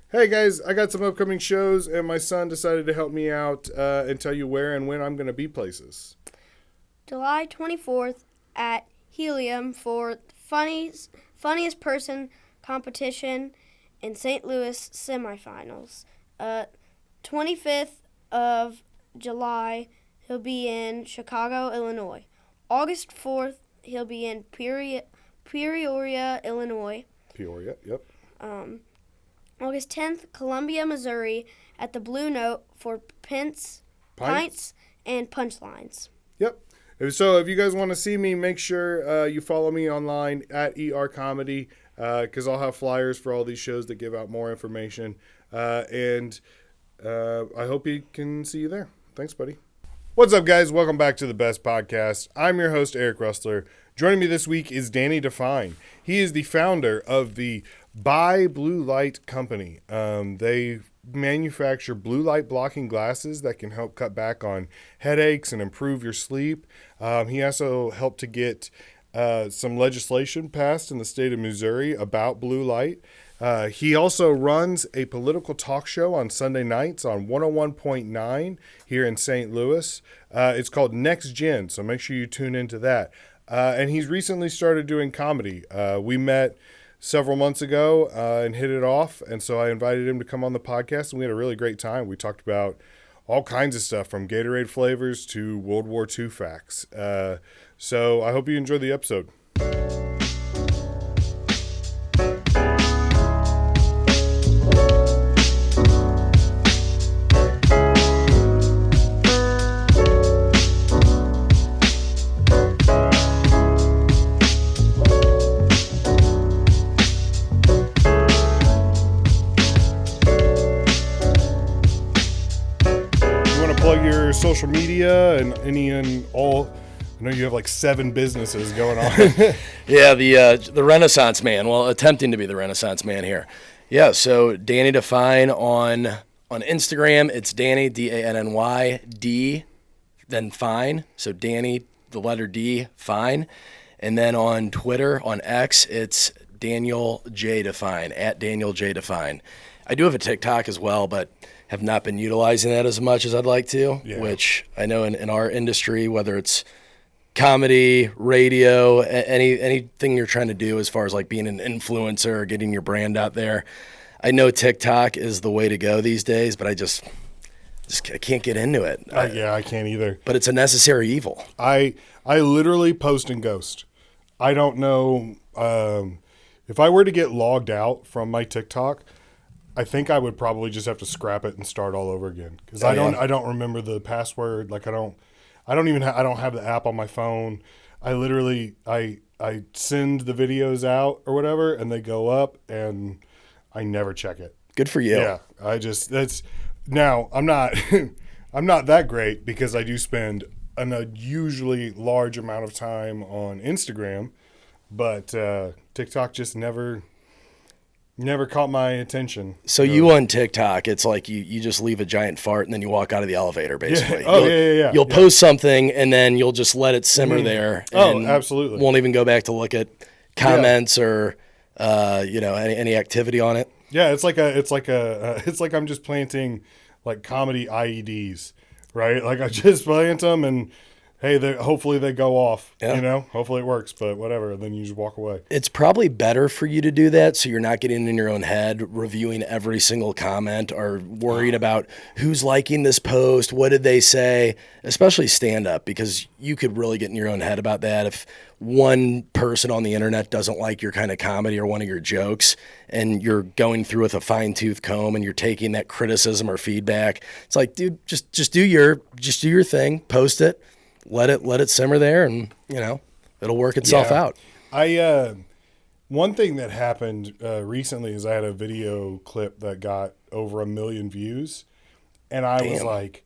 Hey guys, I got some upcoming shows, and my son decided to help me out and tell you where and when I'm going to be places. July 24th at Helium for Funniest Person competition in St. Louis semifinals. 25th of July, he'll be in Chicago, Illinois. August 4th, he'll be in Peoria, Illinois. Peoria, yep. August 10th, Columbia, Missouri, at the Blue Note for Pints and Punchlines. Yep. So if you guys want to see me, make sure you follow me online at ER Comedy because I'll have flyers for all these shows that give out more information. And I hope you can see you there. Thanks, buddy. What's up, guys? Welcome back to the Best Podcast. I'm your host, Eric Rustler. Joining me this week is Danny Define. He is the founder of the Buy Blue Light Company. They manufacture blue light blocking glasses that can help cut back on headaches and improve your sleep. He also helped to get some legislation passed in the state of Missouri about blue light. He also runs a political talk show on Sunday nights on 101.9 here in St. Louis. It's called Next Gen, so make sure you tune into that. And he's recently started doing comedy. We met several months ago and hit it off, and so I invited him to come on the podcast, and we had a really great time. We talked about all kinds of stuff from Gatorade flavors to World War II facts. So I hope you enjoy the episode. Social media and all. I know you have like 7 businesses going on. Yeah, the Renaissance man. Well, attempting to be the Renaissance man here. Yeah, so Danny Define on Instagram. It's Danny Danny D, then Fine. So Danny, the letter D, Fine. And then on Twitter, on X, it's Daniel J Define at Daniel J Define. I do have a TikTok as well, but have not been utilizing that as much as I'd like to, which I know in our industry, whether it's comedy, radio, anything you're trying to do as far as like being an influencer or getting your brand out there, I know TikTok is the way to go these days, but I just can't get into it. I can't either. But it's a necessary evil. I literally post and ghost. I don't know if I were to get logged out from my TikTok, I think I would probably just have to scrap it and start all over again because I don't remember the password. Like I don't have the app on my phone. I literally I send the videos out or whatever and they go up and I never check it. Good for you. Yeah, now I'm not I'm not that great because I do spend an unusually large amount of time on Instagram, but TikTok just never caught my attention. So you on TikTok, it's like you just leave a giant fart and then you walk out of the elevator, basically. Yeah. You'll post something and then you'll just let it simmer there. And absolutely. Won't even go back to look at comments or any activity on it. Yeah, it's like I'm just planting like comedy IEDs, right? Like I just plant them and hey, hopefully they go off, hopefully it works, but whatever. And then you just walk away. It's probably better for you to do that so you're not getting in your own head, reviewing every single comment or worried about who's liking this post, what did they say, especially stand-up, because you could really get in your own head about that if one person on the internet doesn't like your kind of comedy or one of your jokes and you're going through with a fine-tooth comb and you're taking that criticism or feedback. It's like, dude, just do your thing, post it. Let it simmer there, and it'll work itself out. One thing that happened recently is I had a video clip that got over 1 million views, and I was like,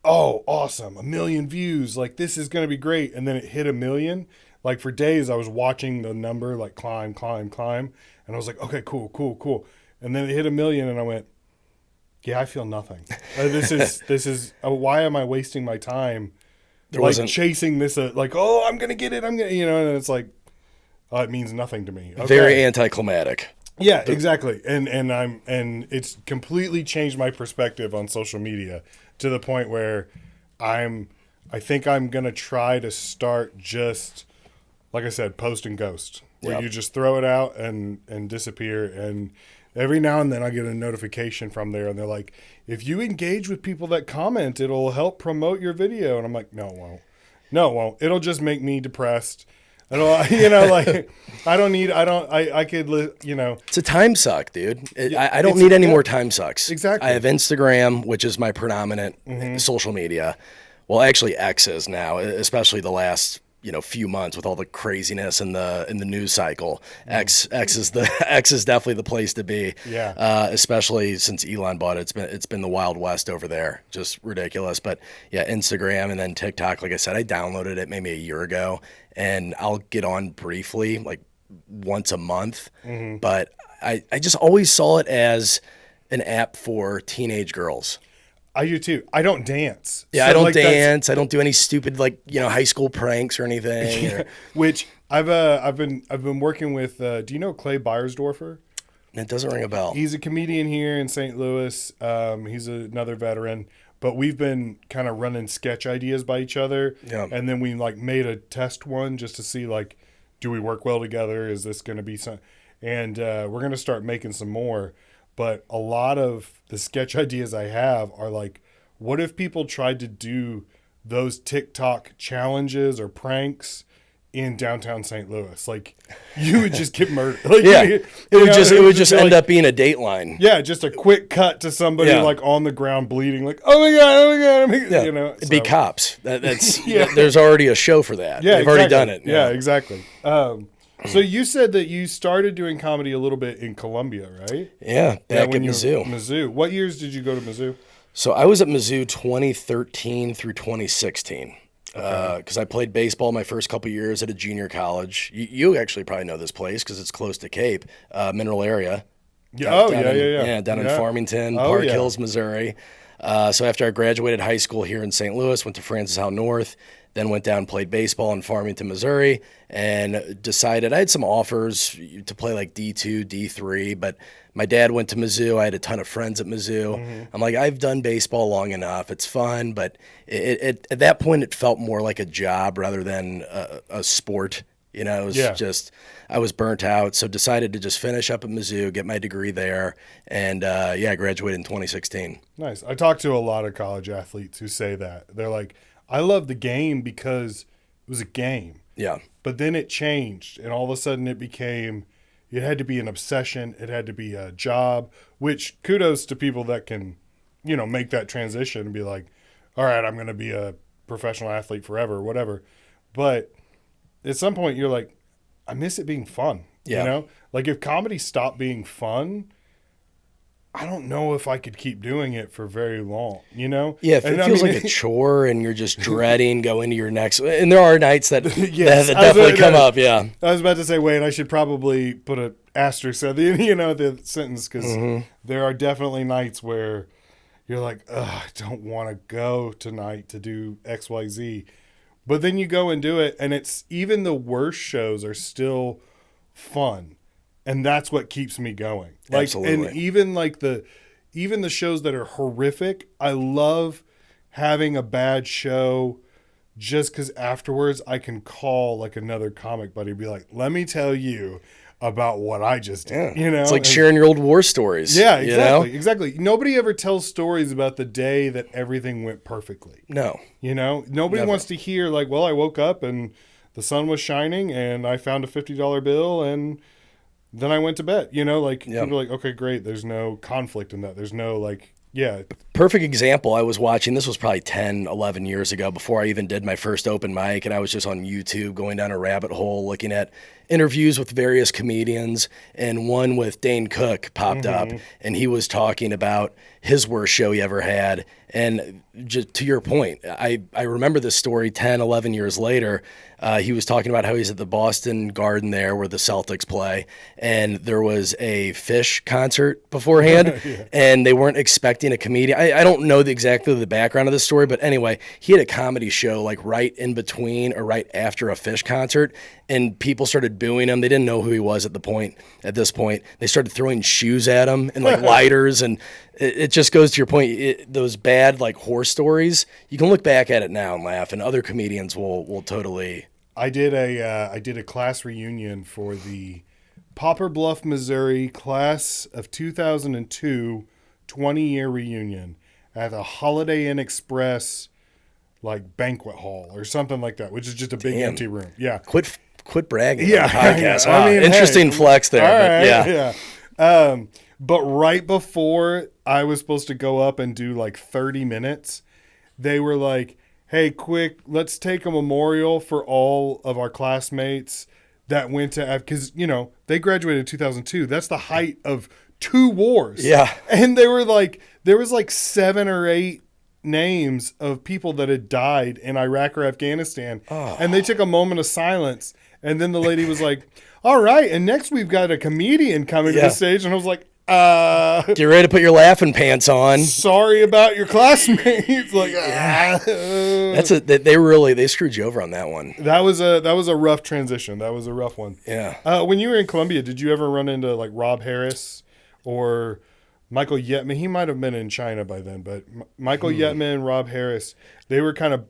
"Oh, awesome! 1 million views! Like this is gonna be great!" And then it hit 1 million. Like for days, I was watching the number like climb, and I was like, "Okay, cool." And then it hit 1 million, and I went, "Yeah, I feel nothing. This is why am I wasting my time?" Chasing this, I'm going to get it. And it's like, it means nothing to me. Okay. Very anticlimactic. Yeah, exactly. And it's completely changed my perspective on social media to the point where I think I'm going to try to start just, like I said, post and ghost, where Yep. you just throw it out and disappear. And every now and then I get a notification from there and they're like, if you engage with people that comment, it'll help promote your video. And I'm like, no, it won't. No, it won't. It'll just make me depressed. Like I could, It's a time suck, dude. Yeah, I don't it's- need any yeah. more time sucks. Exactly. I have Instagram, which is my predominant social media. Well, actually, X is now, especially the last few months with all the craziness in the news cycle. X is definitely the place to be. Yeah. Especially since Elon bought it. It's been the Wild West over there, just ridiculous. But yeah, Instagram and then TikTok. Like I said, I downloaded it maybe a year ago, and I'll get on briefly, like once a month. But I just always saw it as an app for teenage girls. I do too. I don't dance. Yeah, So, I don't like, that's- dance. I don't do any stupid high school pranks or anything. or- Which I've been working with. Do you know Clay Beiersdorfer? It doesn't ring a bell. He's a comedian here in St. Louis. He's another veteran, but we've been kind of running sketch ideas by each other. Yeah. And then we made a test one just to see do we work well together? Is this going to be some? And we're going to start making some more. But a lot of the sketch ideas I have are what if people tried to do those TikTok challenges or pranks in downtown St. Louis? You would just get murdered. Yeah, it would just end up being a Dateline. Yeah, just a quick cut to somebody Yeah. on the ground bleeding, oh my god, oh my god, oh my god. Yeah, it'd be Cops. That's Yeah. There's already a show for that. Yeah, They've already exactly. done it. Yeah, exactly. So you said that you started doing comedy a little bit in Columbia, right? Yeah, back when at you were Mizzou. Mizzou. What years did you go to Mizzou? So I was at Mizzou 2013 through 2016 because I played baseball my first couple years at a junior college. You actually probably know this place because it's close to Cape, Mineral area. Yeah. Down in Farmington, Oh, Park yeah. Hills, Missouri. So after I graduated high school here in St. Louis, went to Francis Howe North, then went down and played baseball in Farmington, Missouri, and decided I had some offers to play D2, D3, but my dad went to Mizzou. I had a ton of friends at Mizzou. I'm like, I've done baseball long enough. It's fun, but at that point, it felt more like a job rather than a sport. It was just, I was burnt out, so decided to just finish up at Mizzou, get my degree there, and I graduated in 2016. Nice. I talk to a lot of college athletes who say that. They're like, I love the game because it was a game. Yeah. But then it changed, and all of a sudden it had to be an obsession. It had to be a job, which kudos to people that can, make that transition and be like, all right, I'm going to be a professional athlete forever, whatever. But at some point you're like, I miss it being fun. Yeah. If comedy stopped being fun, I don't know if I could keep doing it for very long, Yeah, if And it I feels mean- like a chore and you're just dreading going to your next, and there are nights that, Yes, that I was definitely about- come up, yeah. I was about to say, wait, I should probably put an asterisk at the the sentence because there are definitely nights where you're like, ugh, I don't want to go tonight to do X, Y, Z. But then you go and do it, and it's even the worst shows are still fun. And that's what keeps me going. Absolutely. And even the shows that are horrific, I love having a bad show just because afterwards I can call another comic buddy and be like, let me tell you about what I just did. It's like sharing your old war stories. Yeah, you exactly. know? Exactly. Nobody ever tells stories about the day that everything went perfectly. No. Nobody Never. wants to hear well, I woke up and the sun was shining and I found a $50 bill and then I went to bed. People are like, okay, great. There's no conflict in that. There's no Perfect example. I was watching, this was probably 10, 11 years ago before I even did my first open mic. And I was just on YouTube going down a rabbit hole looking at interviews with various comedians. And one with Dane Cook popped up and he was talking about his worst show he ever had. And just to your point, I remember this story 10, 11 years later. He was talking about how he's at the Boston Garden there where the Celtics play, and there was a Fish concert beforehand, and they weren't expecting a comedian. I don't know exactly the background of the story, but anyway, he had a comedy show like right in between or right after a Fish concert, and people started booing him. They didn't know who he was at this point. They started throwing shoes at him and like lighters, and it just goes to your point. Those bad like horror stories, you can look back at it now and laugh, and other comedians will totally. I did a class reunion for the Poplar Bluff, Missouri class of 2002 20-year reunion at the Holiday Inn Express like banquet hall or something like that, which is just a big empty room. Yeah. Quit bragging. Yeah. On the podcast. I mean, interesting flex there. All But right, yeah. But right before I was supposed to go up and do like 30 minutes, they were like, hey, quick, let's take a memorial for all of our classmates that went to, because, you know, they graduated in 2002. That's the height of 2 wars. Yeah. And they were like, there was like 7 or 8 names of people that had died in Iraq or Afghanistan. Oh. And they took a moment of silence. And then the lady was like, all right. And next we've got a comedian coming to the stage. And I was like, get ready to put your laughing pants on. Sorry about your classmates. Like, they screwed you over on that one. That was a rough transition. That was a rough one. Yeah. When you were in Columbia, did you ever run into like Rob Harris or Michael Yetman? He might have been in China by then, but Michael Yetman, Rob Harris, they were kind of.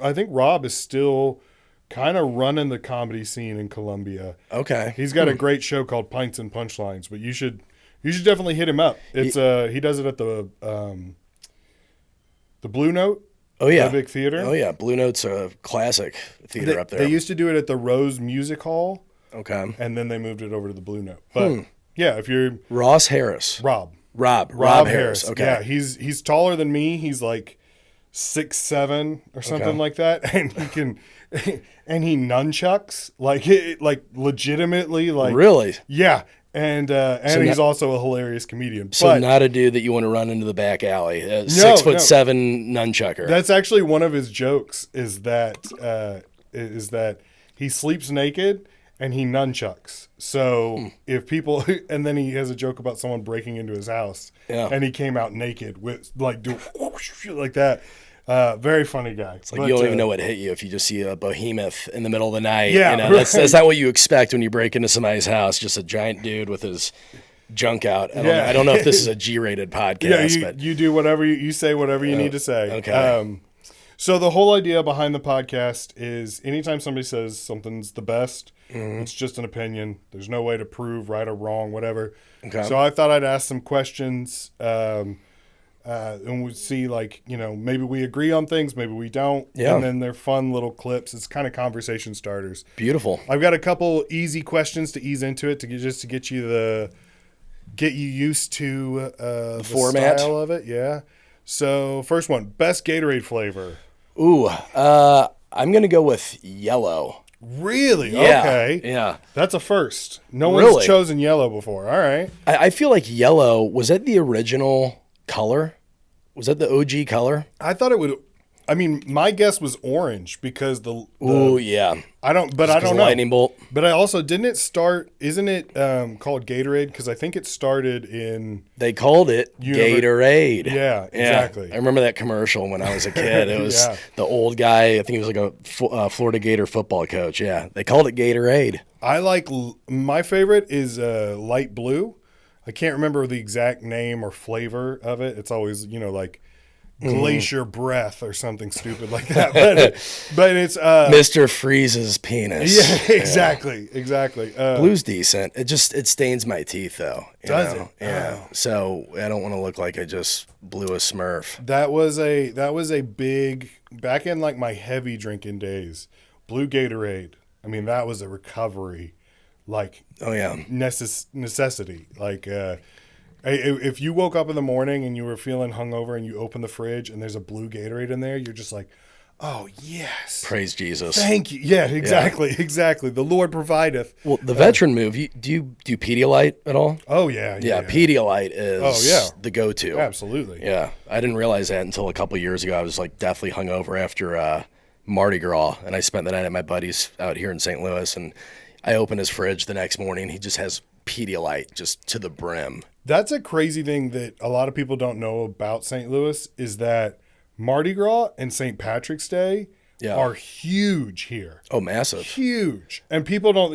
I think Rob is still kind of running the comedy scene in Columbia. Okay. He's got a great show called Pints and Punchlines, but you should definitely hit him up. It's he does it at the Blue Note. Oh yeah. The big theater. Oh yeah. Blue Note's a classic theater up there. They used to do it at the Rose Music Hall. Okay. And then they moved it over to the Blue Note. But yeah, if you're Ross Harris. Rob Harris. Okay. Yeah, he's taller than me. He's like 6'7" or something like that, and he can. And he nunchucks like legitimately like really and he's also a hilarious comedian. So but not a dude that you want to run into the back alley. 6'7" nunchucker. That's actually one of his jokes is that he sleeps naked and he nunchucks. So if people and then he has a joke about someone breaking into his house and he came out naked with like do like that. Very funny guy. It's like you don't even know what hit you if you just see a behemoth in the middle of the night. Yeah, you know, that's not what you expect when you break into somebody's house. Just a giant dude with his junk out. I don't know if this is a G-rated podcast. But you do whatever you say, whatever you need to say. Okay. So the whole idea behind the podcast is anytime somebody says something's the best, it's just an opinion. There's no way to prove right or wrong, whatever. Okay. So I thought I'd ask some questions. And we see like, you know, maybe we agree on things, maybe we don't. Yeah. And then they're fun little clips. It's kind of conversation starters. Beautiful. I've got a couple easy questions to ease into it to get you used to the format style of it. Yeah. So first one, best Gatorade flavor. Ooh, I'm going to go with yellow. Really? Yeah. Okay. Yeah. That's a first. No one's chosen yellow before. All right. I feel like yellow, was that the original color? Was that the OG color? I thought it would. I mean, my guess was orange because Ooh, yeah. I don't know. Lightning bolt. But I also didn't it start? Isn't it called Gatorade? Because I think it started in. They called it Gatorade. Yeah, exactly. I remember that commercial when I was a kid. It was the old guy. I think he was like a Florida Gator football coach. Yeah, they called it Gatorade. I like my favorite is light blue. I can't remember the exact name or flavor of it. It's always, you know, like glacier breath or something stupid like that. But it's Mr. Freeze's penis. Yeah, exactly. Blue's decent. It stains my teeth though. Does it? Yeah. Oh. So I don't want to look like I just blew a Smurf. That was a big back in like my heavy drinking days. Blue Gatorade. I mean, that was a recovery. Like necessity. Like if you woke up in the morning and you were feeling hungover and you open the fridge and there's a blue Gatorade in there, you're just like, oh yes, praise Jesus, thank you. Yeah, exactly. The Lord provideth. Well, the veteran move. Do you Pedialyte at all? Oh yeah. Pedialyte is the go-to. Absolutely. Yeah, I didn't realize that until a couple years ago. I was like definitely hungover after Mardi Gras, and I spent the night at my buddy's out here in St. Louis, and I opened his fridge the next morning. He just has Pedialyte just to the brim. That's a crazy thing that a lot of people don't know about St. Louis is that Mardi Gras and St. Patrick's Day are huge here. Oh, massive. Huge. And people don't,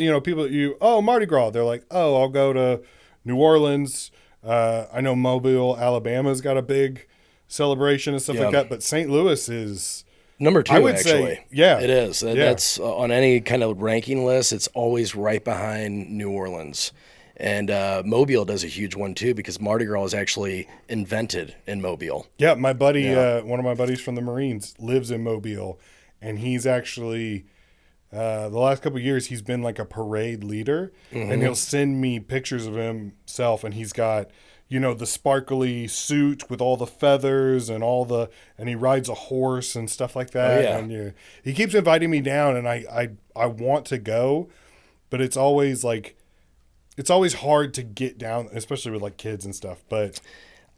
Mardi Gras. They're like, oh, I'll go to New Orleans. I know Mobile, Alabama's got a big celebration and stuff like that. But St. Louis is number 2, I would actually. say, yeah. It is. That's on any kind of ranking list, it's always right behind New Orleans. And Mobile does a huge one, too, because Mardi Gras is actually invented in Mobile. Yeah, my buddy, one of my buddies from the Marines lives in Mobile. And he's actually, the last couple of years, he's been like a parade leader. And he'll send me pictures of himself. And he's got, the sparkly suit with all the feathers and and he rides a horse and stuff like that. Oh, yeah. And he keeps inviting me down, and I want to go, but it's always hard to get down, especially with like kids and stuff. But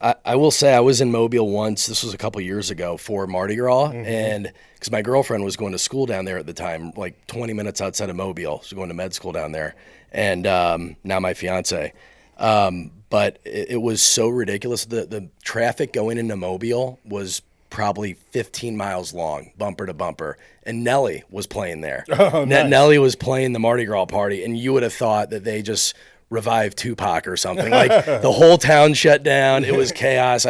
I will say I was in Mobile once. This was a couple years ago for Mardi Gras, and because my girlfriend was going to school down there at the time, like 20 minutes outside of Mobile. She was going to med school down there, and now my fiance. But it was so ridiculous. The traffic going into Mobile was probably 15 miles long, bumper to bumper. And Nelly was playing there. Oh, nice. Nelly was playing the Mardi Gras party, and you would have thought that they just revived Tupac or something. Like the whole town shut down. It was chaos.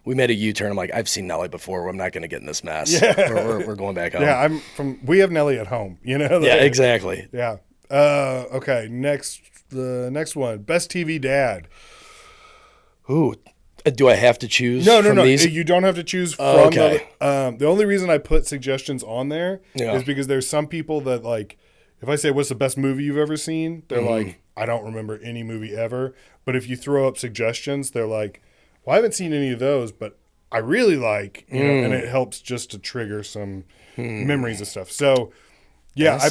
We made a U-turn. I'm like, I've seen Nelly before. I'm not going to get in this mess. Yeah. We're going back home. Yeah, we have Nelly at home, Yeah, exactly. Yeah. Okay, the next one, best TV dad. Ooh, do I have to choose? No. These? You don't have to choose from. Okay. The only reason I put suggestions on there Yeah. is because there's some people that like, if I say what's the best movie you've ever seen, they're like, I don't remember any movie ever. But if you throw up suggestions, they're like, well, I haven't seen any of those, but I really like, and it helps just to trigger some memories of stuff. So, yeah,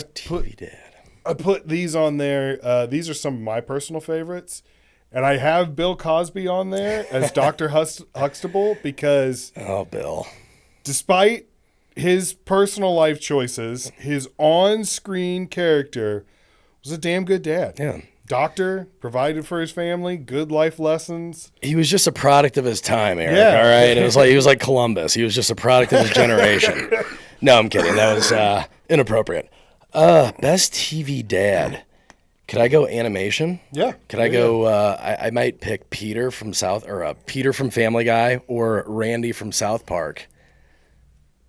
I put these on there. These are some of my personal favorites. And I have Bill Cosby on there as Dr. Huxtable because Bill. Despite his personal life choices, his on-screen character was a damn good dad. Yeah. Doctor, provided for his family, good life lessons. He was just a product of his time, Eric. Yeah. All right. He was like Columbus. He was just a product of his generation. No, I'm kidding. That was inappropriate. Best TV dad. Could I go animation? Yeah. Could I go? I might pick Peter from Peter from Family Guy or Randy from South Park.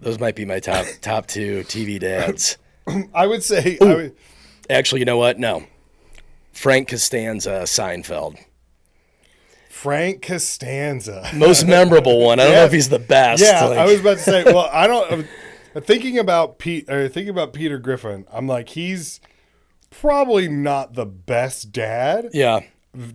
Those might be my top 2 TV dads. I would say. Actually, you know what? No. Frank Costanza, Seinfeld. Frank Costanza. Most memorable one. I don't know if he's the best. Yeah, I was about to say. Well, I don't. Thinking about Peter Griffin, I'm like, he's probably not the best dad. Yeah.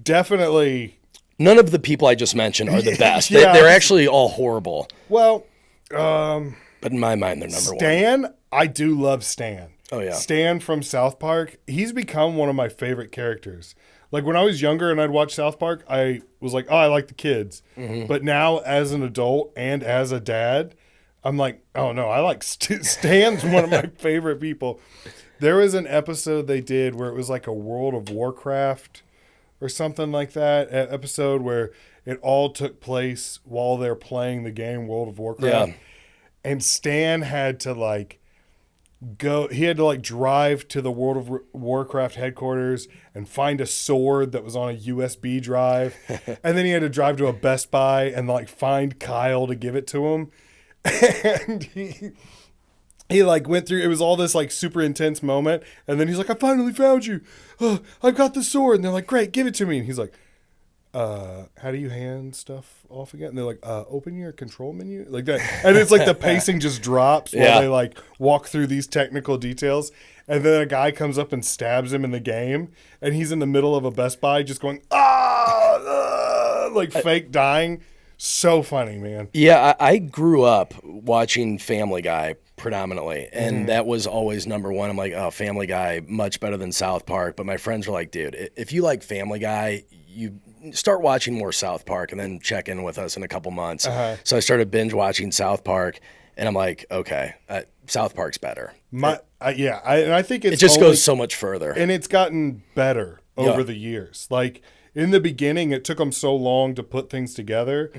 Definitely. None of the people I just mentioned are the best. Yeah. They're actually all horrible. Well, but in my mind, they're number one. Stan, I do love Stan. Oh, yeah. Stan from South Park, he's become one of my favorite characters. Like when I was younger and I'd watch South Park, I was like, oh, I like the kids. But now as an adult and as a dad, I'm like, oh no, I like Stan's one of my favorite people. There was an episode they did where it was like a World of Warcraft or something like that, an episode where it all took place while they're playing the game World of Warcraft. Yeah. And Stan had to drive to the World of Warcraft headquarters and find a sword that was on a USB drive. And then he had to drive to a Best Buy and find Kyle to give it to him. And he went through, it was all this super intense moment. And then he's like, I finally found you. Oh, I've got the sword. And they're like, great, give it to me. And he's like, how do you hand stuff off again? And they're like, open your control menu, like that. And it's like the pacing just drops while they walk through these technical details. And then a guy comes up and stabs him in the game, and he's in the middle of a Best Buy just going, fake dying. So funny, man. Yeah, I grew up watching Family Guy predominantly, and that was always number one. I'm like, oh, Family Guy, much better than South Park. But my friends were like, dude, if you like Family Guy, you start watching more South Park and then check in with us in a couple months. So I started binge watching South Park, and I'm like, okay, South Park's better. And I think It just goes so much further. and it's gotten better over the years. Like in the beginning, it took them so long to put things together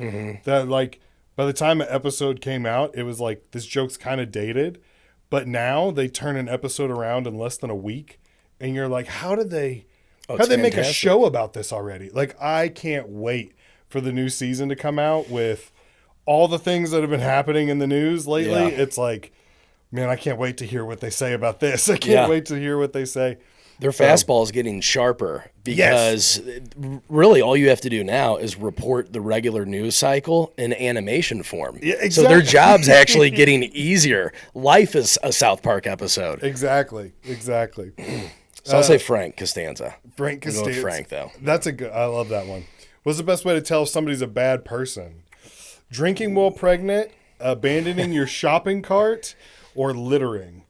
that like by the time an episode came out, it was like this joke's kind of dated. But now they turn an episode around in less than a week, and you're like, how did they make a show about this already? Like I can't wait for the new season to come out with all the things that have been happening in the news lately. Yeah. It's like, man, I can't wait to hear what they say about this. I can't wait to hear what they say. Their fastball is getting sharper because really all you have to do now is report the regular news cycle in animation form. Yeah, exactly. So their job's actually getting easier. Life is a South Park episode. Exactly. So I'll say Frank Costanza. Frank I'm going Costanza. with Frank, though. That's I love that one. What's the best way to tell if somebody's a bad person? Drinking while pregnant, abandoning your shopping cart, or littering?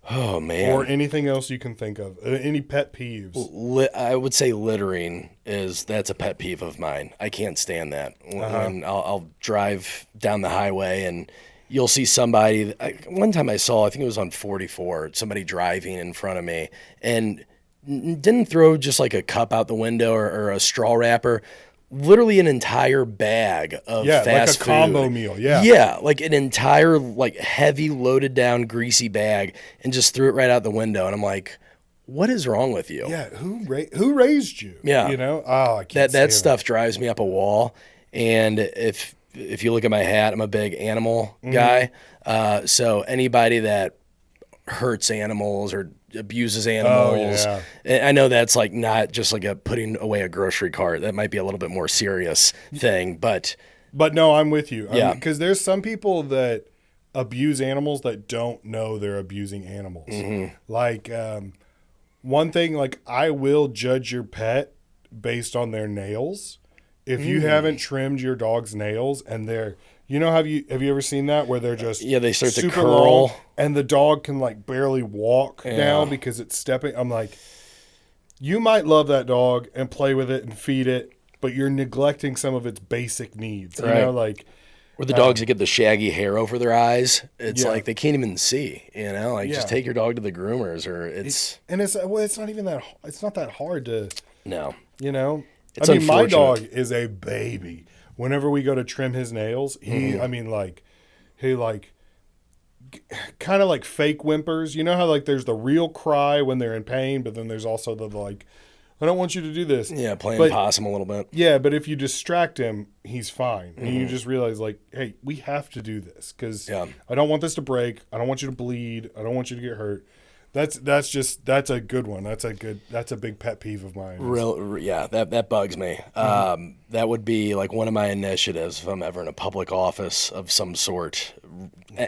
Oh, man. Or anything else you can think of. Any pet peeves? I would say littering that's a pet peeve of mine. I can't stand that. When I'll drive down the highway and you'll see somebody. One time I saw, I think it was on 44, somebody driving in front of me and didn't throw just like a cup out the window or a straw wrapper. Literally an entire bag of fast food. Like a combo meal, Yeah, like an entire like heavy loaded down greasy bag and just threw it right out the window. And I'm like, what is wrong with you? Yeah, who raised you? Yeah. You know? Oh, I can't That stuff drives me up a wall. And if you look at my hat, I'm a big animal guy. So anybody that hurts animals or abuses animals. Oh, yeah. I know that's like not just like a putting away a grocery cart. That might be a little bit more serious thing, but no, I'm with you. Yeah. Because there's some people that abuse animals that don't know they're abusing animals. Like one thing, like I will judge your pet based on their nails. If you haven't trimmed your dog's nails and they're, you know, have you ever seen that where they're just they start to super curl long and the dog can like barely walk now because it's stepping. I'm like, you might love that dog and play with it and feed it, but you're neglecting some of its basic needs. Right. You know, like or the dogs that get the shaggy hair over their eyes. It's Yeah. like they can't even see. You know, like just take your dog to the groomers, or it's not even that. It's not that hard to. no. You know, It's I mean, my unfortunate. dog is a baby. Whenever we go to trim his nails, he kind of like fake whimpers. You know how like there's the real cry when they're in pain, but then there's also the like, I don't want you to do this. Yeah, playing But- possum a little bit. Yeah, but if you distract him, he's fine. And you just realize like, hey, we have to do this because Yeah. I don't want this to break. I don't want you to bleed. I don't want you to get hurt. That's a good one. That's a big pet peeve of mine. That bugs me. That would be like one of my initiatives if I'm ever in a public office of some sort.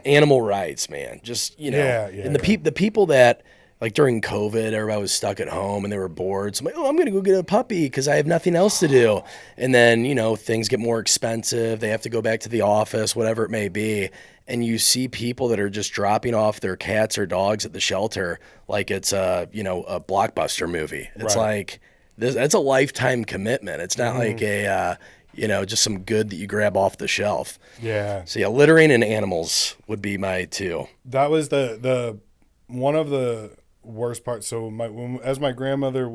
Animal rights, man. Just and the people that like during COVID, everybody was stuck at home and they were bored. So I'm like, I'm gonna go get a puppy because I have nothing else to do. And then things get more expensive. They have to go back to the office, whatever it may be. And you see people that are just dropping off their cats or dogs at the shelter like it's a blockbuster movie. It's like that's a lifetime commitment. It's not like a just some good that you grab off the shelf. Yeah. So yeah, littering and animals would be my two. That was the one of the worst parts. So as my grandmother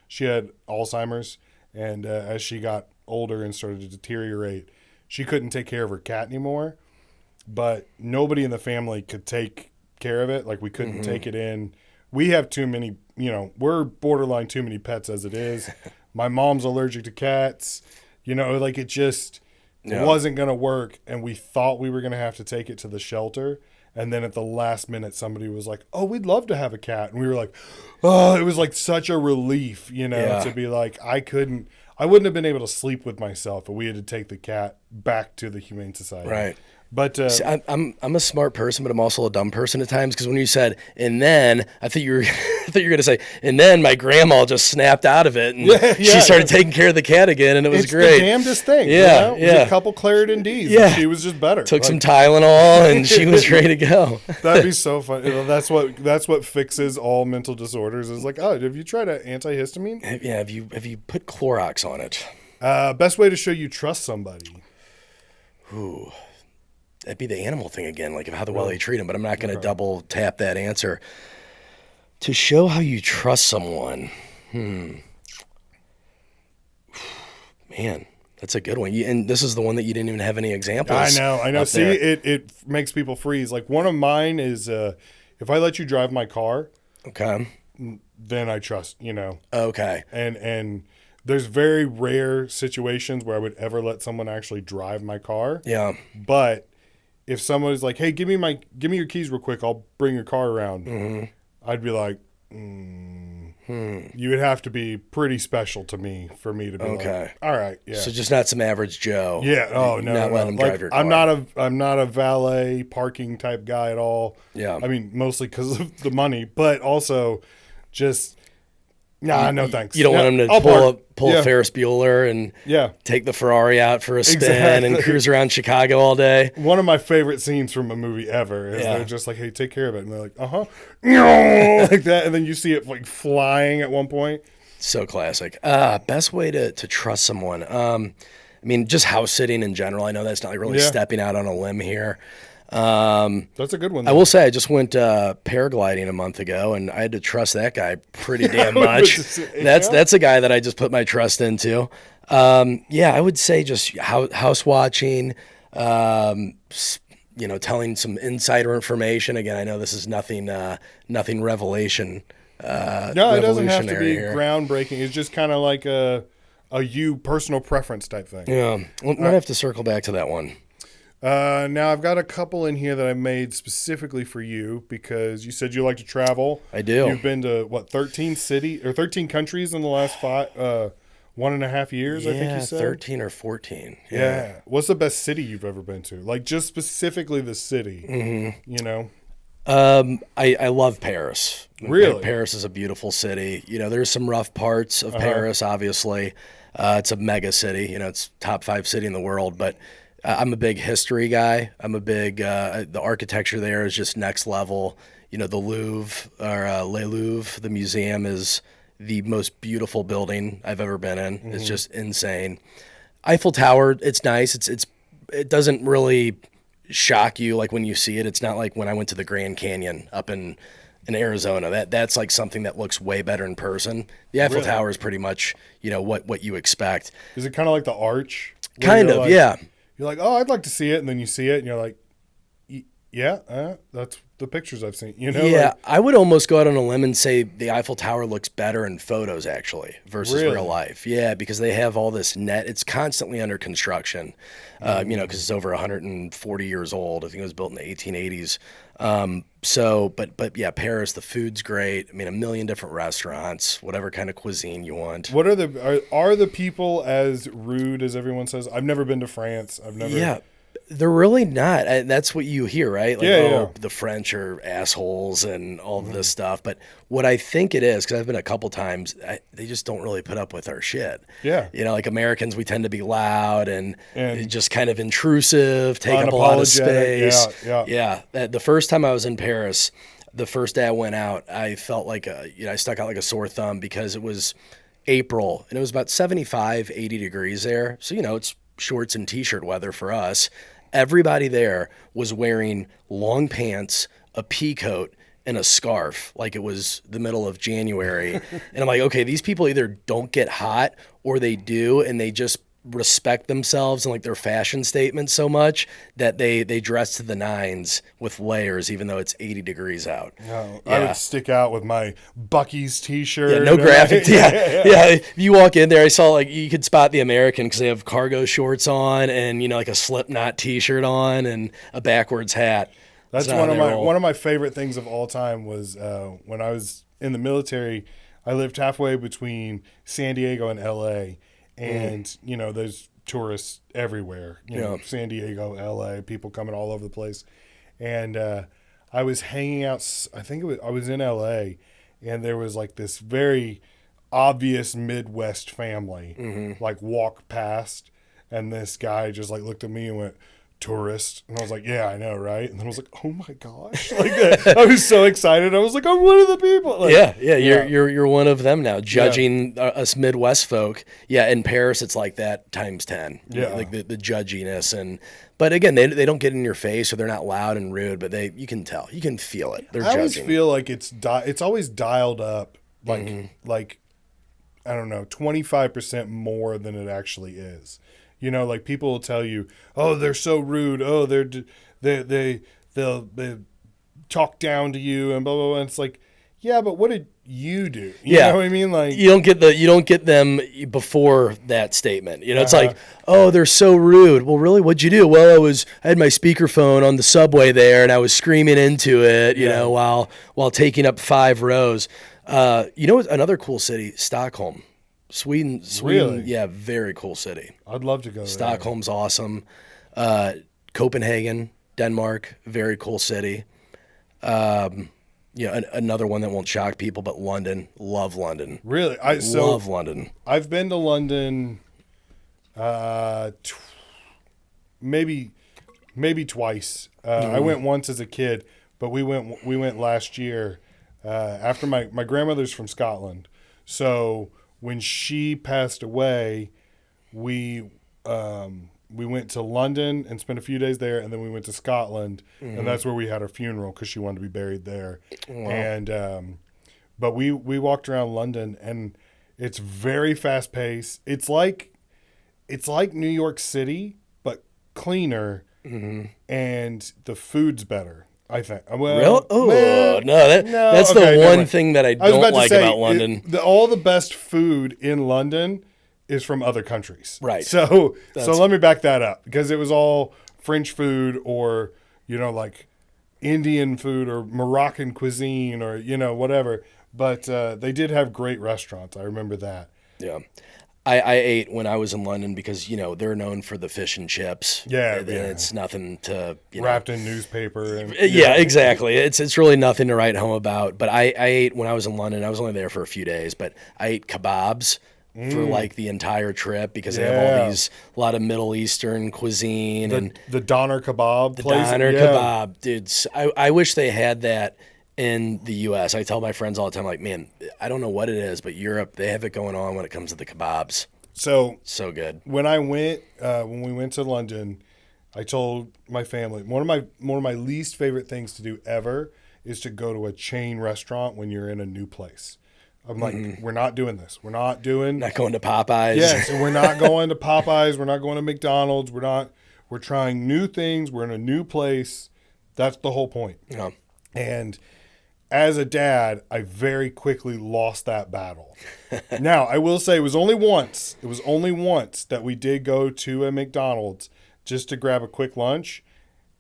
she had Alzheimer's, and as she got older and started to deteriorate, she couldn't take care of her cat anymore. But nobody in the family could take care of it. Like we couldn't take it in. We have too many, we're borderline too many pets as it is. My mom's allergic to cats. Like it just wasn't going to work. And we thought we were going to have to take it to the shelter. And then at the last minute, somebody was like, oh, we'd love to have a cat. And we were like, oh, it was like such a relief, to be like, I wouldn't have been able to sleep with myself if we had to take the cat back to the Humane Society. Right. But See, I'm a smart person, but I'm also a dumb person at times. Because when you said and then, I thought you were going to say and then my grandma just snapped out of it and she started taking care of the cat again, and it was it's great. the damnedest thing. Yeah, It was a couple Claritin Ds. Yeah. And she was just better. Took some Tylenol and she was ready to go. That'd be so fun. That's what fixes all mental disorders. Is like, oh, have you tried an antihistamine? Yeah, have you put Clorox on it? Best way to show you trust somebody. Ooh. that'd be the animal thing again, like how well they treat them. But I'm not going to double tap that answer. To show how you trust someone, man, that's a good one. And this is the one that you didn't even have any examples. I know. up See, there. it makes people freeze. Like one of mine is if I let you drive my car, Okay. then I trust, you know. Okay. And there's very rare situations where I would ever let someone actually drive my car. Yeah. But if someone's like, "Hey, give me your keys real quick. I'll bring your car around." I'd be like, you would have to be pretty special to me for me to be Okay. like, all right, yeah. So just not some average Joe. Yeah. Oh no. Not no, letting him Like, drive your car. I'm not a valet parking type guy at all. Yeah. I mean, mostly because of the money, but also just no thanks. You don't want him to I'll park. pull Yeah. a Ferris Bueller and Yeah. take the Ferrari out for a spin Exactly. and cruise around Chicago all day. One of my favorite scenes from a movie ever is Yeah. they're just like, "Hey, take care of it," and they're like, like that, and then you see it like flying at one point. So classic. Best way to trust someone. I mean, just house sitting in general. I know that's not really Yeah. stepping out on a limb here. That's a good one. I will say I just went paragliding a month ago, and I had to trust that guy pretty damn I would much. just say, That's a guy that I just put my trust into. I would say just house watching. Telling some insider information. Again, I know this is nothing revelation. No, it doesn't have to revolutionary be here. groundbreaking. It's just kind of like a you personal preference type thing. Yeah, we'll might have to circle back to that one. Now I've got a couple in here that I made specifically for you because you said you like to travel. I do. You've been to 13 countries in the last 1.5 years, I think you said. 13 or 14. Yeah. What's the best city you've ever been to? Like just specifically the city. Mm-hmm. You know. I love Paris. Really? Paris is a beautiful city. You know, there's some rough parts of Paris, obviously. It's a mega city. You know, it's top 5 city in the world. But I'm a big history guy. I'm a big, the architecture there is just next level. You know, the Louvre, or Le Louvre, the museum is the most beautiful building I've ever been in. Mm-hmm. It's just insane. Eiffel Tower, it's nice. It doesn't really shock you like when you see it. It's not like when I went to the Grand Canyon up in Arizona. That's like something that looks way better in person. The Eiffel Really? Tower is pretty much, what you expect. Is it kind of like the Arch? Where Kind you're of, like- yeah. You're like, oh, I'd like to see it, and then you see it, and you're like, yeah, that's the pictures I've seen. You know? Yeah, Like, I would almost go out on a limb and say the Eiffel Tower looks better in photos actually versus Really? real life. Yeah, because they have all this net. It's constantly under construction, because it's over 140 years old. I think it was built in the 1880s. But yeah, Paris, the food's great. I mean, a million different restaurants, whatever kind of cuisine you want. what are the people as rude as everyone says? I've never been to France. I've never. Yeah, they're really not. That's what you hear, right? Like, Yeah. the French are assholes and all of this stuff. But what I think it is, because I've been a couple times, they just don't really put up with our shit. Yeah. You know, like Americans, we tend to be loud and And just kind of intrusive, take up a lot of unapologetic, space. yeah. The first time I was in Paris, the first day I went out, I felt like I stuck out like a sore thumb because it was April and it was about 75, 80 degrees there. So, it's shorts and t-shirt weather for us. Everybody there was wearing long pants, a pea coat, and a scarf like it was the middle of January. And I'm like, okay, these people either don't get hot or they do, and they just respect themselves and like their fashion statement so much that they dress to the nines with layers even though it's 80 degrees out. No, I Yeah. would stick out with my Bucky's T-shirt. Yeah, no graphic. Yeah. If you walk in there, I saw like you could spot the American because they have cargo shorts on and like a Slipknot T-shirt on and a backwards hat. That's not how they roll. one of my favorite things of all time was when I was in the military. I lived halfway between San Diego and L.A. And there's tourists everywhere. You know, San Diego, L.A. People coming all over the place. And I was hanging out. I was in L.A. and there was like this very obvious Midwest family like walk past, and this guy just like looked at me and went, tourist. And I was like, yeah, I know, right? And then I was like, oh my gosh. Like, I was so excited. I was like, I'm one of the people. Like, Yeah, you're one of them now. Judging us Midwest folk, in Paris it's like that times 10. Yeah. Like the judginess but again, they don't get in your face or they're not loud and rude, but you can tell, you can feel it. They're I always judging. feel like it's always dialed up, like I don't know, 25% more than it actually is. You know, like people will tell you, oh, they're so rude. Oh, they'll talk down to you and blah blah blah. And it's like, yeah, but what did you do? You know what I mean? Like you don't get them before that statement. You know, it's like, oh, they're so rude. Well, really, what'd you do? Well, I had my speakerphone on the subway there, and I was screaming into it, you know, while taking up 5 rows. You know, another cool city, Stockholm, Sweden. Really? Yeah, very cool city. I'd love to go there. Stockholm's awesome. Copenhagen, Denmark, very cool city. Another one that won't shock people, but London. Love London. Really? Love London. I've been to London maybe twice. I went once as a kid, but we went last year after my grandmother's from Scotland. So when she passed away, we went to London and spent a few days there, and then we went to Scotland, and that's where we had our funeral because she wanted to be buried there. Wow. And but we walked around London, and it's very fast paced. It's like New York City, but cleaner, and the food's better. I think. Well, really? Oh that's okay, the one thing that I don't like about London. All the best food in London is from other countries. Right. So let me back that up, because it was all French food or, you know, like Indian food or Moroccan cuisine or, you know, whatever. But they did have great restaurants. I remember that. Yeah. I ate when I was in London because, you know, they're known for the fish and chips. Yeah. And it's nothing to, wrapped in newspaper. And, yeah, exactly. It's really nothing to write home about. But I ate when I was in London. I was only there for a few days, but I ate kebabs for like the entire trip because they have a lot of Middle Eastern cuisine and the doner kebab. Doner kebab, dude. I wish they had that in the U.S. I tell my friends all the time, like, man, I don't know what it is, but Europe, they have it going on when it comes to the kebabs. So good. When we went to London, I told my family one of my least favorite things to do ever is to go to a chain restaurant when you're in a new place. I'm like, we're not doing this. We're not going to Popeyes. Yes, and we're not going to Popeyes. We're not going to McDonald's. We're trying new things. We're in a new place. That's the whole point. Yeah. And as a dad, I very quickly lost that battle. Now, I will say it was only once that we did go to a McDonald's just to grab a quick lunch.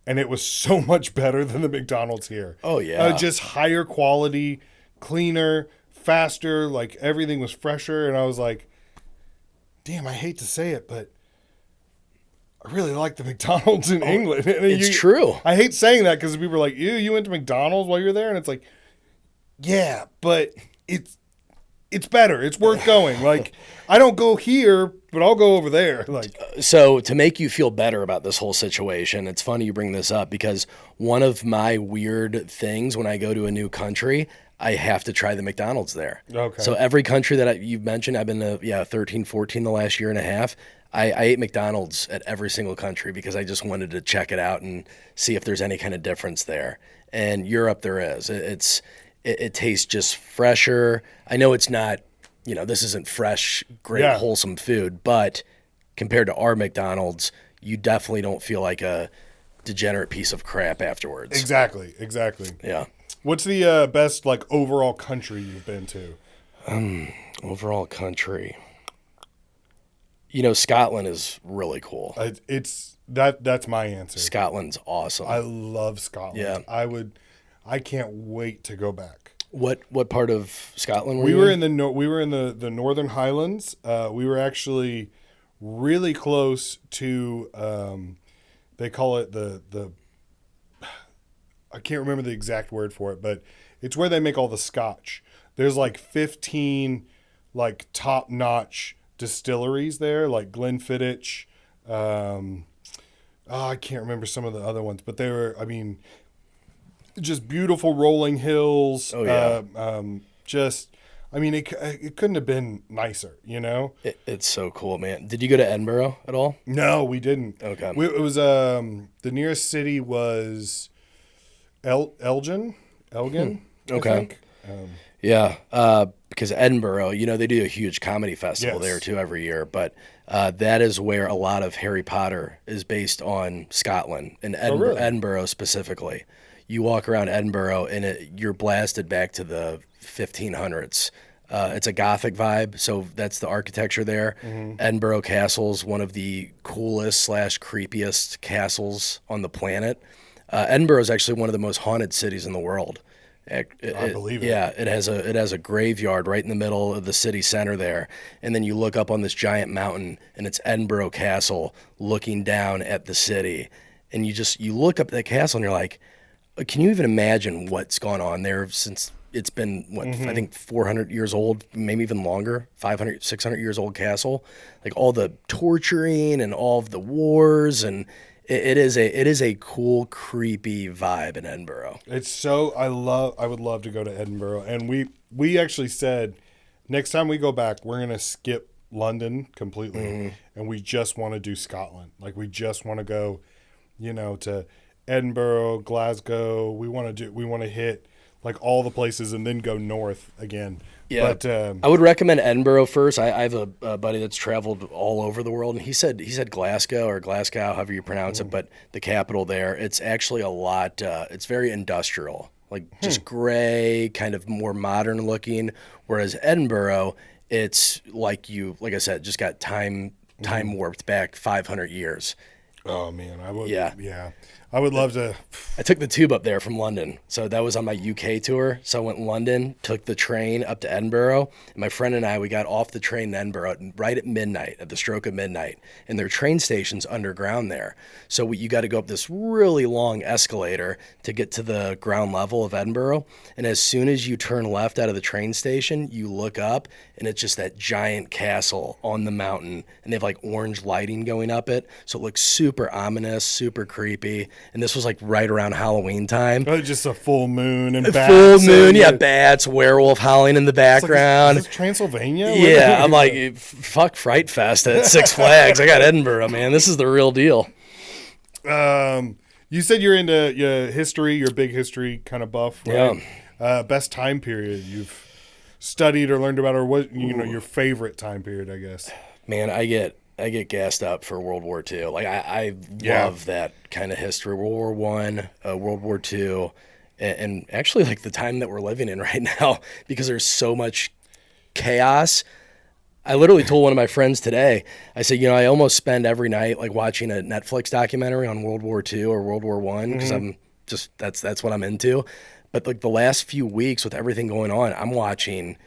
And it was so much better than the McDonald's here. Oh, yeah. Just higher quality, cleaner, faster, like everything was fresher. And I was like, damn, I hate to say it, but I really like the McDonald's in England. It's true. I hate saying that because people are like, ew, you went to McDonald's while you were there? And it's like, yeah, but it's better. It's worth going. Like, I don't go here, but I'll go over there. Like, so to make you feel better about this whole situation, it's funny you bring this up because one of my weird things when I go to a new country, I have to try the McDonald's there. Okay. So every country that you've mentioned, I've been to 13, 14 the last year and a half. I ate McDonald's at every single country because I just wanted to check it out and see if there's any kind of difference there. And Europe, there is. It tastes just fresher. I know it's not, this isn't fresh, great, wholesome food, but compared to our McDonald's, you definitely don't feel like a degenerate piece of crap afterwards. Exactly. Yeah. What's the best, like, overall country you've been to? Overall country. Scotland is really cool. That's my answer. Scotland's awesome. I love Scotland. Yeah. I can't wait to go back. What part of Scotland we were in? We were in the Northern Highlands. We were actually really close to they call it the I can't remember the exact word for it, but it's where they make all the scotch. There's like 15 like top-notch distilleries there, like Glenfiddich, I can't remember some of the other ones, but they were, I mean, just beautiful rolling hills. Oh, yeah. Just, I mean, it couldn't have been nicer, you know? It's so cool, man. Did you go to Edinburgh at all? No, we didn't. Okay. It was, the nearest city was Elgin, I Okay. think. Yeah, because Edinburgh, they do a huge comedy festival Yes. there too every year. But that is where a lot of Harry Potter is based on Scotland and Edinburgh, really? Edinburgh specifically. You walk around Edinburgh and you're blasted back to the 1500s. It's a Gothic vibe, so that's the architecture there. Edinburgh Castle's one of the coolest / creepiest castles on the planet. Edinburgh is actually one of the most haunted cities in the world. I believe it. Yeah, it has a graveyard right in the middle of the city center there, and then you look up on this giant mountain, and it's Edinburgh Castle looking down at the city, and you look up at that castle, and you're like, can you even imagine what's gone on there since it's been I think 400 years old, maybe even longer, 500, 600 years old castle, like all the torturing and all of the wars and. It is a cool, creepy vibe in Edinburgh. It's so I would love to go to Edinburgh, and we actually said next time we go back we're gonna skip London completely, and we just want to do Scotland. Like we just want to go, to Edinburgh, Glasgow. We want to hit like all the places and then go north again. Yeah, but I would recommend Edinburgh first. I have a buddy that's traveled all over the world, and he said Glasgow or Glasgow, however you pronounce it, but the capital there, it's actually a lot. It's very industrial, like just gray, kind of more modern looking. Whereas Edinburgh, it's like I said, just got time warped back 500 years. oh man, I would. Yeah. Yeah, I would love to. I took the tube up there from London. So that was on my UK tour. So I went London, took the train up to Edinburgh. And my friend and I, we got off the train in Edinburgh right at midnight, at the stroke of midnight. And their train station's underground there. So you got to go up this really long escalator to get to the ground level of Edinburgh. And as soon as you turn left out of the train station, you look up and it's just that giant castle on the mountain. And they have like orange lighting going up it. So it looks super ominous, super creepy. And this was like right around Halloween time. Just a full moon and Full bats moon, and yeah, bats, werewolf howling in the It's like, background. is this Transylvania? Yeah, I'm like, fuck Fright Fest at Six Flags. I got Edinburgh, man. This is the real deal. You said you're into history. You're a big history kind of buff, right? Yeah. Best time period you've studied or learned about, or what your favorite time period, I guess. Man, I get gassed up for World War II. Like I Yeah. love that kind of history. World War One, World War II, and actually like the time that we're living in right now because there's so much chaos. I literally told one of my friends today, I said, I almost spend every night like watching a Netflix documentary on World War II or World War One because I'm just that's what I'm into. But like the last few weeks with everything going on, I'm watching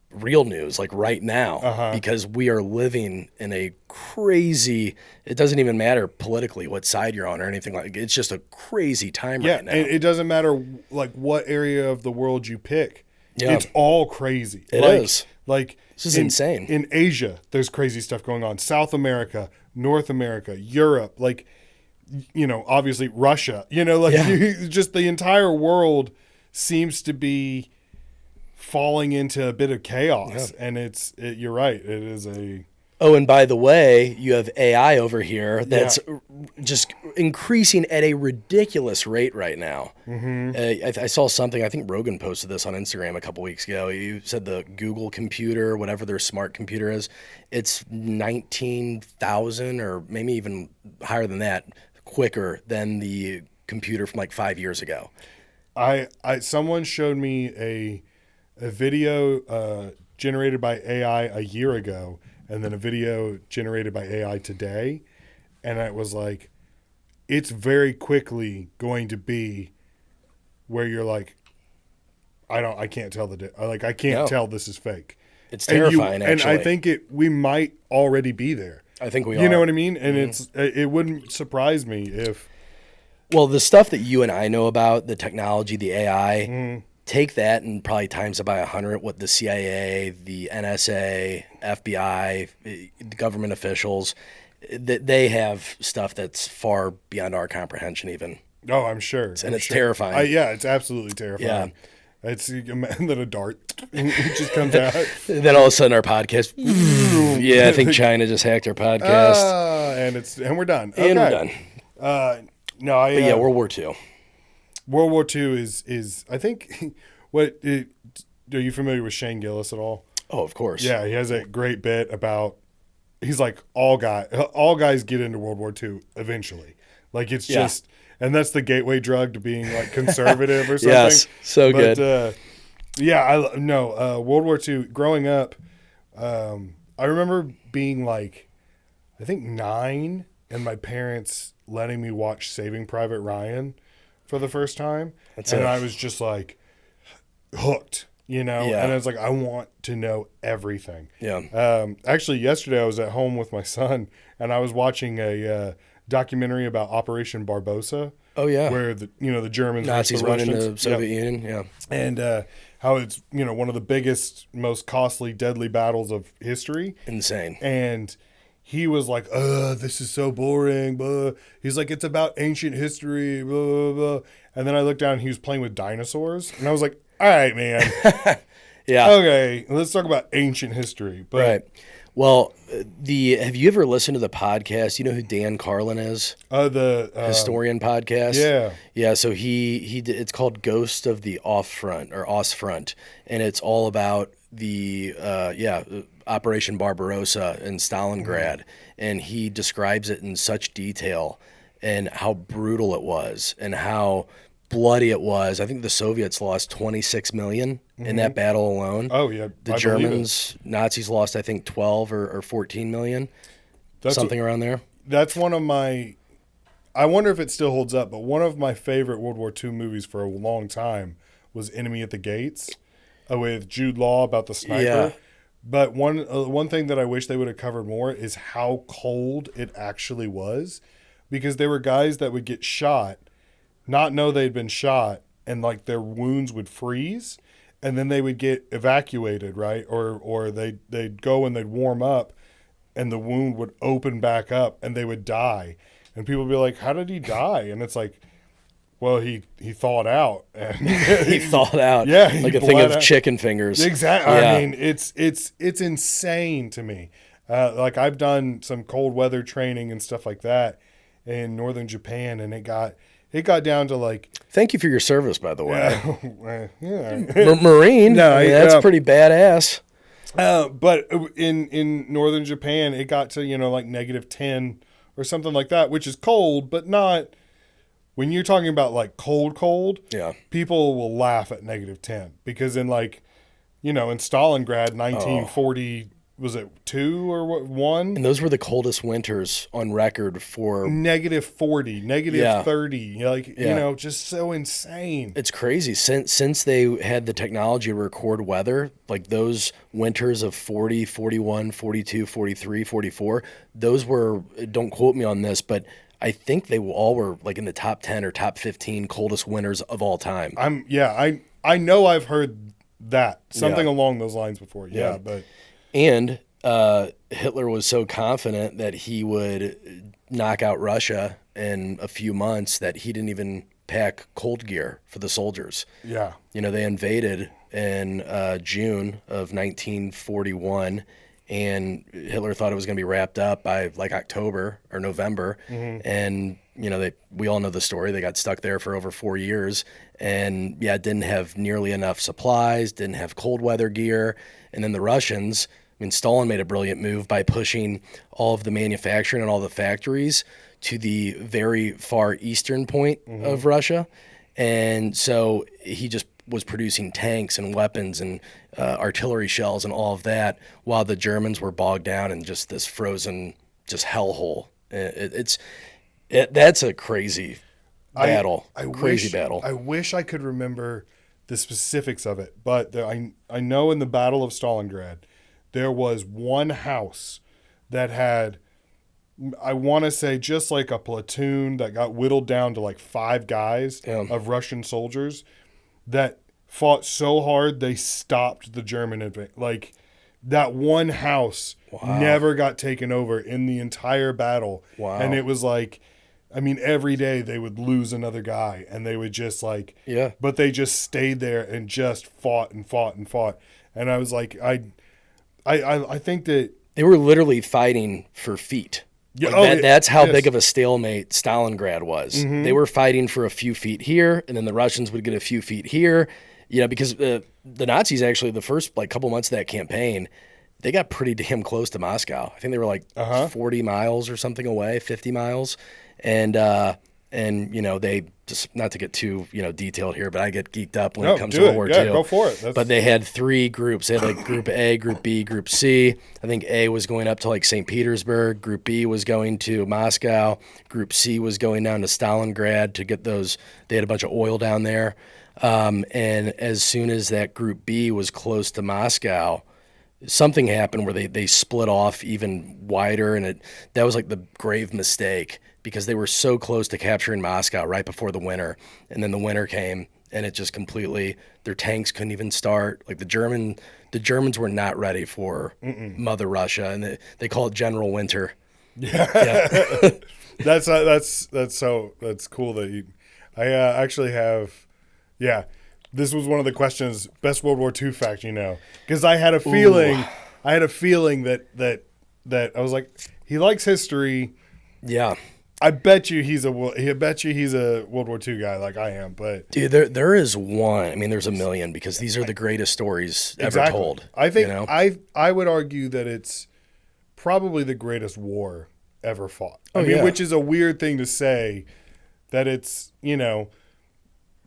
real news like right now because we are living in a crazy, it doesn't even matter politically what side you're on or anything like it's just a crazy time Yeah, right now. and it doesn't matter like what area of the world you pick. Yeah. It's all crazy. It It is is. Like This is insane. In Asia, there's crazy stuff going on. South America, North America, Europe, like obviously Russia. Yeah. Just the entire world seems to be falling into a bit of chaos, and you're right. It is a Oh, and by the way, you have AI over here that's just increasing at a ridiculous rate right now. I saw something, I think Rogan posted this on Instagram a couple weeks ago. You said the Google computer, whatever their smart computer is, it's 19,000 or maybe even higher than that, quicker than the computer from like 5 years ago. Someone showed me a video generated by AI a year ago, and then a video generated by AI today, and it was like, it's very quickly going to be where you're like, I can't tell I can't tell this is fake. It's terrifying, actually. And I think we might already be there. I think we are. You know what I mean? And it wouldn't surprise me if. Well, the stuff that you and I know about, the technology, the AI, take that and probably times it by 100 what the CIA, the NSA, FBI, the government officials, they have stuff that's far beyond our comprehension even. Oh, I'm sure. And it's terrifying. Yeah, it's absolutely terrifying. It's and then a dart it just comes out. And then all of a sudden our podcast, I think China just hacked our podcast. And we're done. And we're done. World War II. World War II is I think are you familiar with Shane Gillis at all? Oh, of course. Yeah, he has a great bit about he's like all guys get into World War II eventually. Like it's just and that's the gateway drug to being like conservative or something. Yes, so good. World War II. Growing up, I remember being like, I think 9, and my parents letting me watch Saving Private Ryan for the first time, I was just like hooked, And I was like, I want to know everything. Yeah. Actually, yesterday I was at home with my son, and I was watching a documentary about Operation Barbarossa. Oh yeah, where the Germans, Nazis went into the Soviet Union. Yeah, and how it's one of the biggest, most costly, deadly battles of history. Insane. And he was like, this is so boring. Blah. He's like, it's about ancient history. Blah, blah, blah. And then I looked down and he was playing with dinosaurs. And I was like, all right, man. Yeah. Okay, let's talk about ancient history. But, right. Well, have you ever listened to the podcast? You know who Dan Carlin is? The historian podcast. Yeah. Yeah. So it's called Ghost of the Offront or Ostfront, and it's all about the Operation Barbarossa in Stalingrad, and he describes it in such detail and how brutal it was and how bloody it was. I think the Soviets lost 26 million in that battle alone. Oh yeah, the Germans, Nazis lost I think 12 or 14 million, something around there. That's one of my. I wonder if it still holds up, but one of my favorite World War II movies for a long time was Enemy at the Gates, with Jude Law about the sniper. Yeah. But one thing that I wish they would have covered more is how cold it actually was, because there were guys that would get shot, not know they'd been shot, and like their wounds would freeze, and then they would get evacuated, right? Or they'd go and they'd warm up, and the wound would open back up, and they would die. And people would be like, how did he die? And it's like, well, he thawed out. And he thawed out. Yeah. Like a thing of chicken fingers. Exactly. Yeah. I mean, it's insane to me. Like I've done some cold weather training and stuff like that in northern Japan, and it got down to like. Thank you for your service, by the way. Yeah. Marine. No, that's pretty badass. But in northern Japan, it got to like -10 or something like that, which is cold, but not. When you're talking about like cold, yeah, people will laugh at -10 because in like, in Stalingrad, 1940. Was it 2 or what 1? And those were the coldest winters on record for -40, -30, just so insane. It's crazy. Since they had the technology to record weather, like those winters of 40, 41, 42, 43, 44, those were, don't quote me on this, but I think they all were like in the top 10 or top 15 coldest winters of all time. I know I've heard that, something along those lines before. Yeah. But. And Hitler was so confident that he would knock out Russia in a few months that he didn't even pack cold gear for the soldiers. Yeah. They invaded in June of 1941, and Hitler thought it was going to be wrapped up by like October or November. Mm-hmm. And, we all know the story. They got stuck there for over 4 years and didn't have nearly enough supplies, didn't have cold weather gear. And then the Russians, Stalin made a brilliant move by pushing all of the manufacturing and all the factories to the very far eastern point of Russia. And so he just was producing tanks and weapons and artillery shells and all of that while the Germans were bogged down in just this frozen just hellhole. That's a crazy battle. Battle. I wish I could remember the specifics of it, but I know in the Battle of Stalingrad, there was one house that had, I want to say, just like a platoon that got whittled down to like 5 guys of Russian soldiers that fought so hard they stopped the German advance. Like that one house never got taken over in the entire battle. Wow. And it was like, I mean, every day they would lose another guy, and they would just like, Yeah. but they just stayed there and just fought and fought and fought. And I was like, I think that They were literally fighting for feet. Yeah, Like that's how yes. big of a stalemate Stalingrad was. They were fighting for a few feet here, and then the Russians would get a few feet here. You know, because the Nazis actually, the first like couple months of that campaign, they got pretty damn close to Moscow. I think they were like 40 miles or something away, 50 miles, and you know, they just, not to get too detailed here, but I get geeked up when it comes to World War II. Go for it. But they had 3 groups. They had like Group A, Group B, Group C. I think A was going up to like St. Petersburg. Group B was going to Moscow. Group C was going down to Stalingrad to get those. They had a bunch of oil down there. And as soon as that Group B was close to Moscow, something happened where they split off even wider. And that was like the grave mistake, because they were so close to capturing Moscow right before the winter. And then the winter came, and it just completely, their tanks couldn't even start. Like the Germans were not ready for Mother Russia, and they call it General Winter. Yeah. That's cool that you. I actually have, yeah. This was one of the questions. Best World War II fact, because I had a feeling. I had a feeling that I was like, he likes history. Yeah. I bet you he's a World War II guy like I am, but Dude, there is one. I mean, there's a million, because these are the greatest stories ever told. I think I would argue that it's probably the greatest war ever fought. I mean, which is a weird thing to say, that it's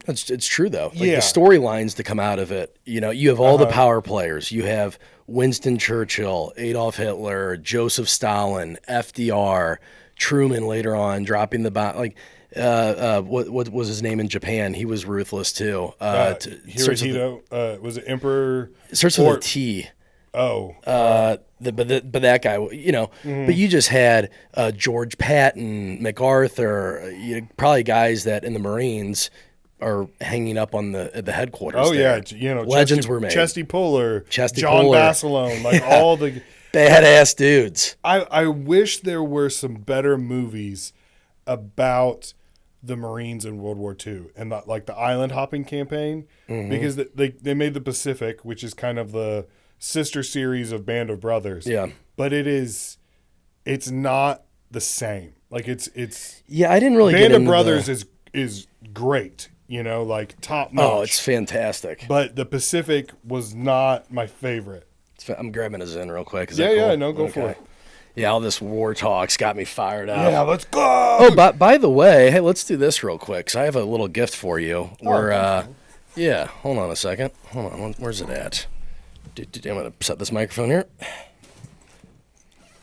It's true though. Like the storylines to come out of it. You have all the power players. You have Winston Churchill, Adolf Hitler, Joseph Stalin, FDR, Truman later on dropping the bomb. Like, what was his name in Japan? He was ruthless too. Hirohito, was it Emperor? It starts with a T. Oh, but that guy, but you just had George Patton, MacArthur, probably guys that in the Marines are hanging up on the headquarters. Oh there. yeah, legends were made. Chesty Puller, John Puller. Basilone, like all the badass dudes. I wish there were some better movies about the Marines in World War II and like the island hopping campaign, because they made the Pacific, which is kind of the sister series of Band of Brothers. Yeah, but it's not the same. Like it's I didn't really Band get of into Brothers is great. Like top notch. Oh, it's fantastic. But the Pacific was not my favorite. I'm grabbing a Zen real quick. Is Yeah, that cool? yeah, no, go for it. Yeah, all this war talk's got me fired up. Yeah, let's go. Oh, but by the way, hey, let's do this real quick, because I have a little gift for you. Yeah, hold on a second. Hold on, where's it at? I'm going to set this microphone here.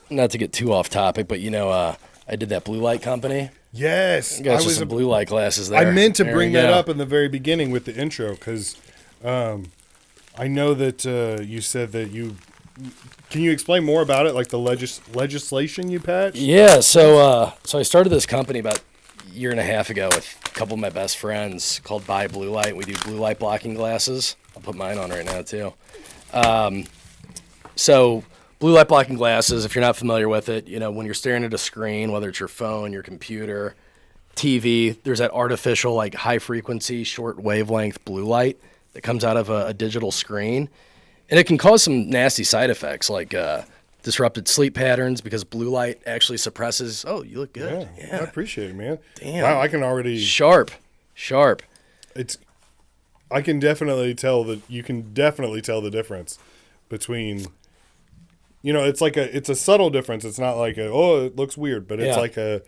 Not to get too off topic, but I did that blue light company. Yes. I got some blue light glasses there. I meant to There bring you that go. up in the very beginning with the intro, because I know that you said that you... Can you explain more about it, like the legislation you patched? Yeah, so I started this company about a year and a half ago with a couple of my best friends called Buy Blue Light. We do blue light blocking glasses. I'll put mine on right now too. So blue light blocking glasses, if you're not familiar with it, when you're staring at a screen, whether it's your phone, your computer, TV, there's that artificial, like high frequency, short wavelength blue light that comes out of a digital screen. And it can cause some nasty side effects, like disrupted sleep patterns, because blue light actually suppresses. Oh, you look good. Yeah. I appreciate it, man. Damn. Wow, I can already... Sharp. I can definitely tell that you can definitely tell the difference between... it's a subtle difference. It's not like it looks weird, but it's like a...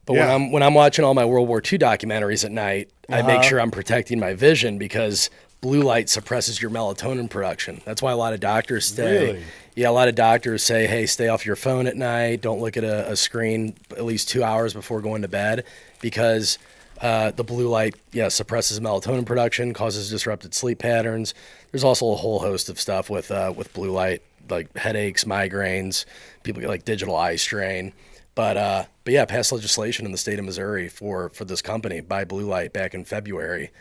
But when I'm watching all my World War II documentaries at night, I make sure I'm protecting my vision, because blue light suppresses your melatonin production. That's why a lot of doctors say, Really? Yeah, a lot of doctors say, hey, stay off your phone at night. Don't look at a screen at least 2 hours before going to bed, because the blue light, suppresses melatonin production, causes disrupted sleep patterns. There's also a whole host of stuff with blue light, like headaches, migraines. People get like digital eye strain. But yeah, passed legislation in the state of Missouri for this company, Buy Blue Light, back in February.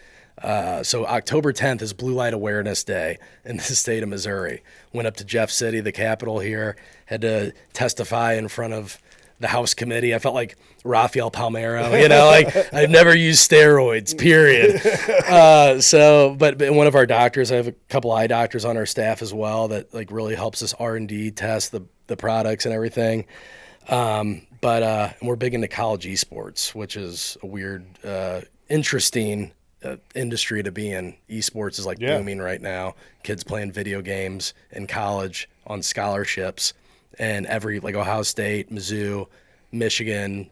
So October 10th is Blue Light Awareness Day in the state of Missouri. Went up to Jeff City, the capital here, had to testify in front of the House committee. I felt like Rafael Palmeiro, like I've never used steroids, period. But one of our doctors, I have a couple eye doctors on our staff as well that like really helps us R&D test the products and everything. But we're big into college esports, which is a weird, interesting industry to be in. Esports is like booming right now. Kids playing video games in college on scholarships, and like Ohio State, Mizzou, Michigan,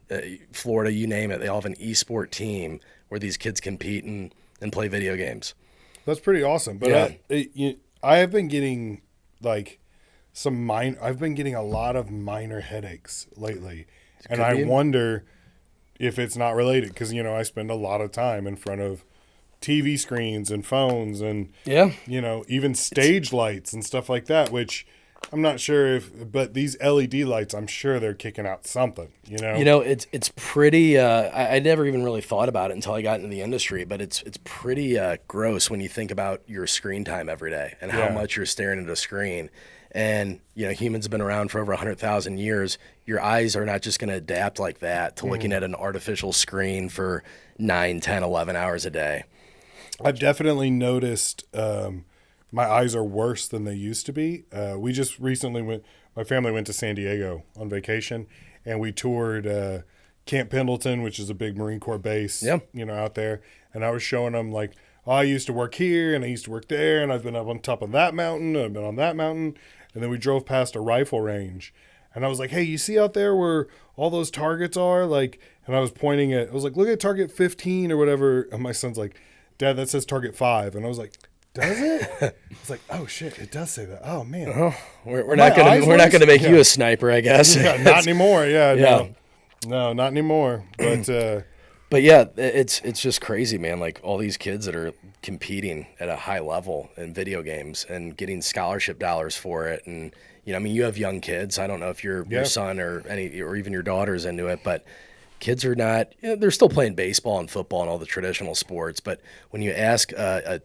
Florida, you name it, they all have an esport team where these kids compete and play video games. That's pretty awesome. But I have been getting like I've been getting a lot of minor headaches lately, and I wonder if it's not related because I spend a lot of time in front of TV screens and phones and even stage lights and stuff like that, which I'm not sure but these LED lights, I'm sure they're kicking out something, It's pretty, I never even really thought about it until I got into the industry, but it's pretty gross when you think about your screen time every day and how much you're staring at a screen. And, humans have been around for over 100,000 years. Your eyes are not just going to adapt like that to looking at an artificial screen for 9, 10, 11 hours a day. I've definitely noticed my eyes are worse than they used to be. We just recently my family went to San Diego on vacation, and we toured Camp Pendleton, which is a big Marine Corps base, out there. And I was showing them like, I used to work here and I used to work there, and I've been up on top of that mountain, and I've been on that mountain. And then we drove past a rifle range, and I was like, hey, you see out there where all those targets are? Like, and I was pointing I was like, look at target 15 or whatever. And my son's like, Dad, that says target 5. And I was like, does it? It's like, oh shit, it does say that. Oh man. Oh, we're not gonna make you a sniper, I guess. Yeah, not anymore. No, not anymore. But yeah, it's just crazy, man. Like all these kids that are competing at a high level in video games and getting scholarship dollars for it. And, you have young kids. I don't know if your son or even your daughter's into it, but kids are not, they're still playing baseball and football and all the traditional sports. But when you ask a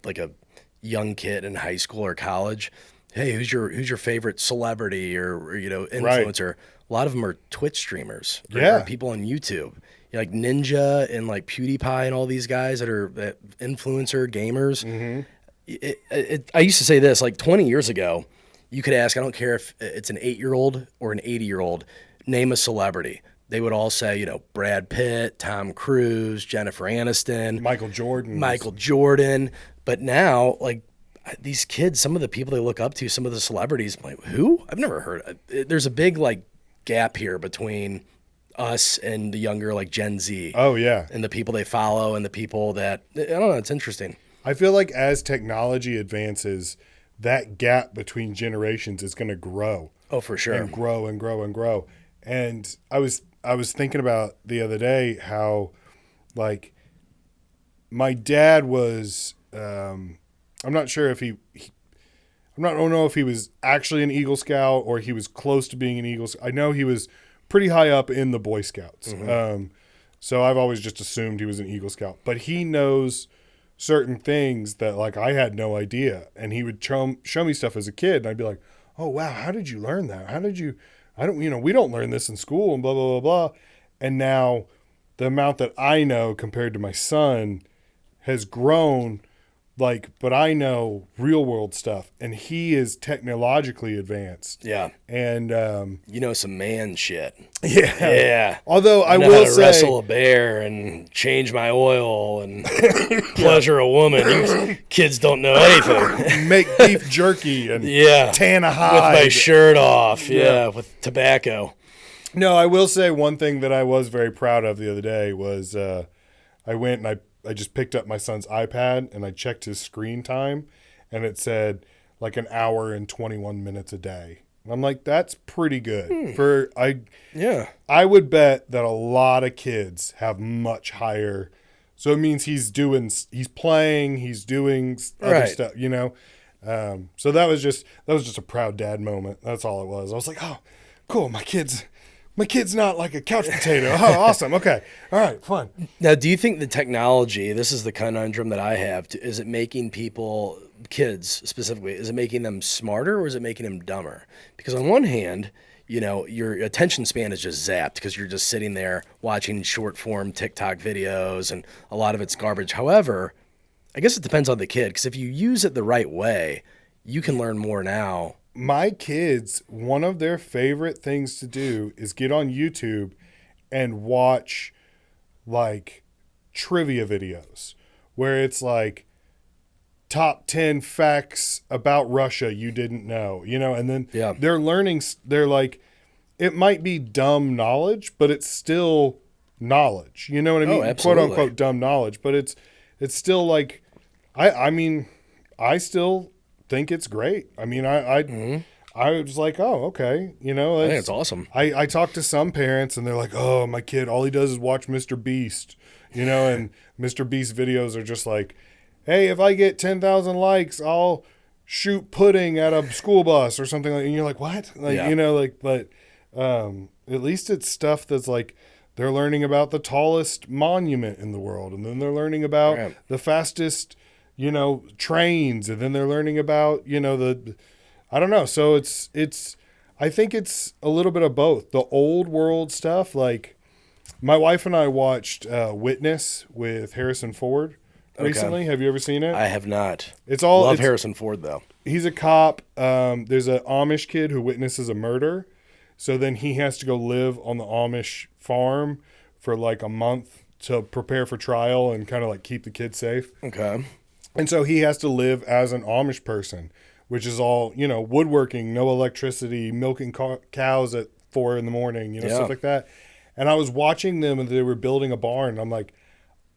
young kid in high school or college, hey, who's your favorite celebrity or influencer? Right. A lot of them are Twitch streamers or people on YouTube. Like Ninja and like PewDiePie and all these guys that are influencer gamers. Mm-hmm. I used to say this, like 20 years ago, you could ask, I don't care if it's an 8-year-old or an 80-year-old, name a celebrity. They would all say, Brad Pitt, Tom Cruise, Jennifer Aniston, Michael Jordan. But now, like these kids, some of the people they look up to, some of the celebrities, I'm like, who? I've never heard. There's a big like gap here between us and the younger like Gen Z. Oh yeah. And the people they follow and the people that, I don't know, it's interesting. I feel like as technology advances, that gap between generations is going to grow. Oh, for sure. And grow and grow and grow. And I was thinking about the other day how like my dad was I'm not sure if I don't know if he was actually an Eagle Scout or he was close to being an Eagle Scout. I know he was pretty high up in the Boy Scouts. Mm-hmm. So I've always just assumed he was an Eagle Scout. But he knows certain things that, like, I had no idea. And he would show me stuff as a kid, and I'd be like, oh, wow, how did you learn that? How did you – we don't learn this in school and blah, blah, blah, blah. And now the amount that I know compared to my son has grown – but I know real world stuff, and he is technologically advanced. Yeah. And some man shit. Yeah. Yeah. Although I know will how to say wrestle a bear and change my oil and pleasure a woman. You kids don't know anything. Make beef jerky and tan a hide with my shirt off. Yeah, with tobacco. No, I will say one thing that I was very proud of the other day was I went and I just picked up my son's iPad and I checked his screen time, and it said like an hour and 21 minutes a day. And I'm like, that's pretty good. I would bet that a lot of kids have much higher. So it means he's playing, he's doing other stuff, So that was just a proud dad moment. That's all it was. I was like, oh, cool. My kid's My kid's not like a couch potato. Oh, awesome. Okay. All right. Fun. Now, do you think the technology, this is the conundrum that I have, is it making people, kids specifically, is it making them smarter or is it making them dumber? Because on one hand, you know, your attention span is just zapped because you're just sitting there watching short form TikTok videos and a lot of it's garbage. However, I guess it depends on the kid because if you use it the right way, you can learn more now. My kids, one of their favorite things to do is get on YouTube and watch like trivia videos where it's like top 10 facts about Russia you didn't know, you know, and then Yeah. they're learning, they're like, it might be dumb knowledge, but it's still knowledge. You know what I mean? Quote absolutely. unquote dumb knowledge, but it's still like, I mean, I still think it's great. I mean, I was like, oh, okay. You know, I think it's awesome. I talk to some parents and they're like, oh, my kid, all he does is watch Mr. Beast, you know, and Mr. Beast videos are just like, hey, if I get 10,000 likes, I'll shoot pudding at a school bus or something like, and you're like, what? Like, Yeah. you know, like, but at least it's stuff that's like, they're learning about the tallest monument in the world. And then they're learning about Right. the fastest, you know, trains. And then they're learning about, you know, I don't know. So I think it's a little bit of both. The old world stuff, like my wife and I watched Witness with Harrison Ford recently. Have you ever seen it? I have not. It's all Love it's- Harrison Ford though. He's a cop. There's an Amish kid who witnesses a murder. So then he has to go live on the Amish farm for like a month to prepare for trial and kind of like keep the kid safe. Okay. And so he has to live as an Amish person, which is all, you know, woodworking, no electricity, milking cows at 4 a.m, you know, Yeah. stuff like that. And I was watching them and they were building a barn. And I'm like,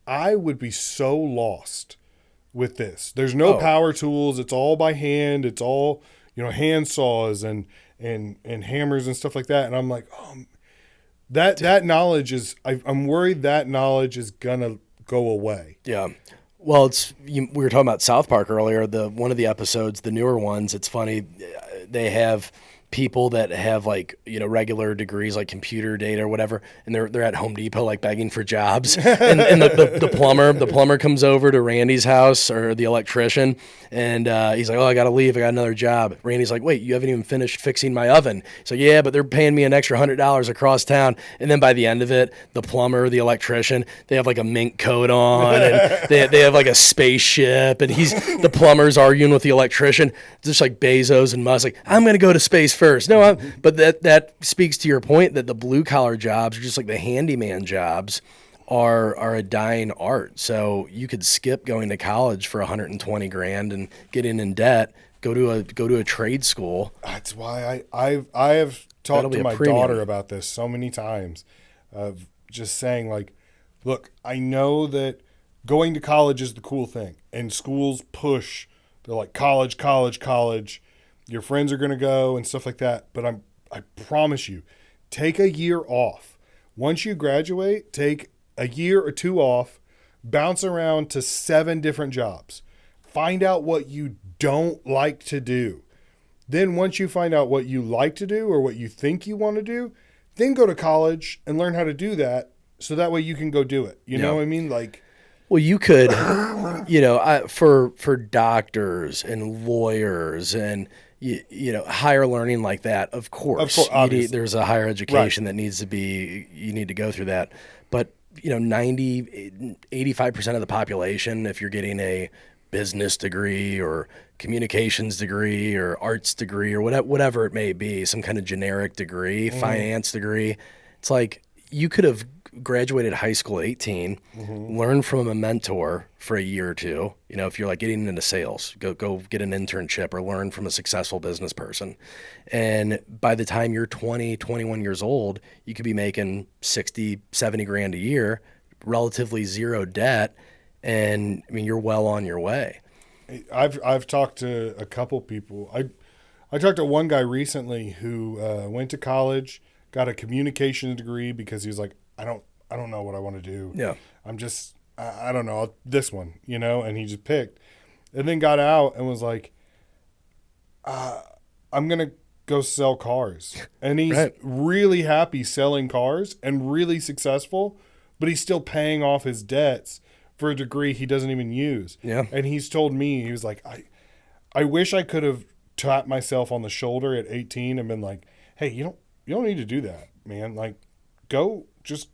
I would be so lost with this. There's no Oh. power tools. It's all by hand. It's all, you know, hand saws and hammers and stuff like that. And I'm like, oh, that knowledge is, I'm worried that knowledge is going to go away. Yeah. Well, we were talking about South Park earlier. One of the episodes, the newer ones, it's funny. They have people that have like, you know, regular degrees like computer data or whatever, and they're at Home Depot like begging for jobs. And the plumber comes over to Randy's house, or the electrician, and he's like, oh, I gotta leave, I got another job. Randy's like, wait, you haven't even finished fixing my oven. So yeah, but they're paying me an extra $100 across town. And then by the end of it, the plumber, the electrician, they have like a mink coat on, and they have like a spaceship, and the plumber's arguing with the electrician, just like Bezos and Musk, like, I'm gonna go to space first. No, but that speaks to your point that the blue collar jobs, or just like the handyman jobs, are a dying art. So you could skip going to college for 120 grand and get in debt. Go to a trade school. That's why I have That'll talked be to a my premium. daughter about this so many times, of just saying like, look, I know that going to college is the cool thing, and schools push. They're like college. Your friends are going to go and stuff like that. But I promise you, take a year off. Once you graduate, take a year or two off, bounce around to 7 different jobs. Find out what you don't like to do. Then once you find out what you like to do or what you think you want to do, then go to college and learn how to do that. So that way you can go do it. You know what I mean? Like, Well, you could, you know, for doctors and lawyers and you know, higher learning like that. Of course, obviously. there's a higher education that needs to be. You need to go through that. But you know, 85% of the population, if you're getting a business degree or communications degree or arts degree or whatever it may be, some kind of generic degree, finance degree, it's like you could have graduated high school at 18, learn from a mentor for a year or two. You know, if you're like getting into sales, go get an internship or learn from a successful business person. And by the time you're 20, 21 years old, you could be making 60, 70 grand a year, relatively zero debt. And I mean, you're well on your way. I've talked to a couple people. I talked to one guy recently who went to college, got a communications degree because he was like, I don't know what I want to do. Yeah. I don't know, this one, you know, and he just picked, and then got out and was like, I'm going to go sell cars. And he's Right. really happy selling cars and really successful, but he's still paying off his debts for a degree he doesn't even use. Yeah. And he's told me, he was like, I wish I could have tapped myself on the shoulder at 18 and been like, hey, you don't need to do that, man. Like, go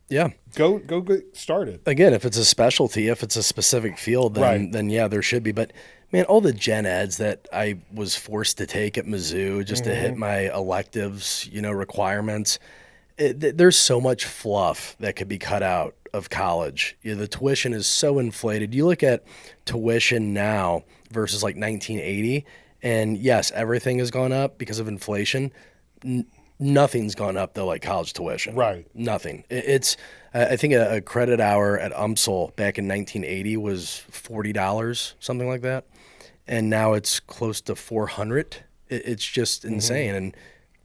Yeah. go get started. Again, if it's a specialty, if it's a specific field, then Right. then yeah, there should be. But man, all the gen eds that I was forced to take at Mizzou just to hit my electives, requirements, there's so much fluff that could be cut out of college. The tuition is so inflated. You look at tuition now versus like 1980, and yes, everything has gone up because of inflation. Nothing's gone up though like college tuition. Right. Nothing. It's I think a credit hour at UMSL back in 1980 was $40, something like that, and now it's close to $400. It's just insane, and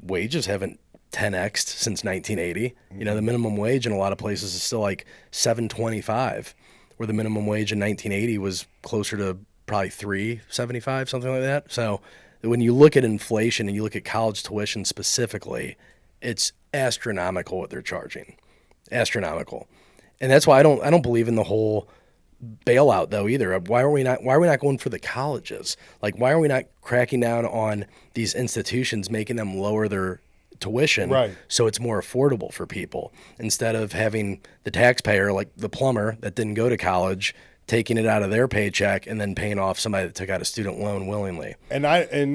wages haven't 10x'd since 1980. The minimum wage in a lot of places is still like $7.25, where the minimum wage in 1980 was closer to probably $3.75, something like that. So when you look at inflation and you look at college tuition specifically, it's astronomical what they're charging. Astronomical. And that's why I don't believe in the whole bailout though either. Why are we not going for the colleges? Like, why are we not cracking down on these institutions, making them lower their tuition Right. so it's more affordable for people, instead of having the taxpayer, like the plumber that didn't go to college, taking it out of their paycheck and then paying off somebody that took out a student loan willingly. And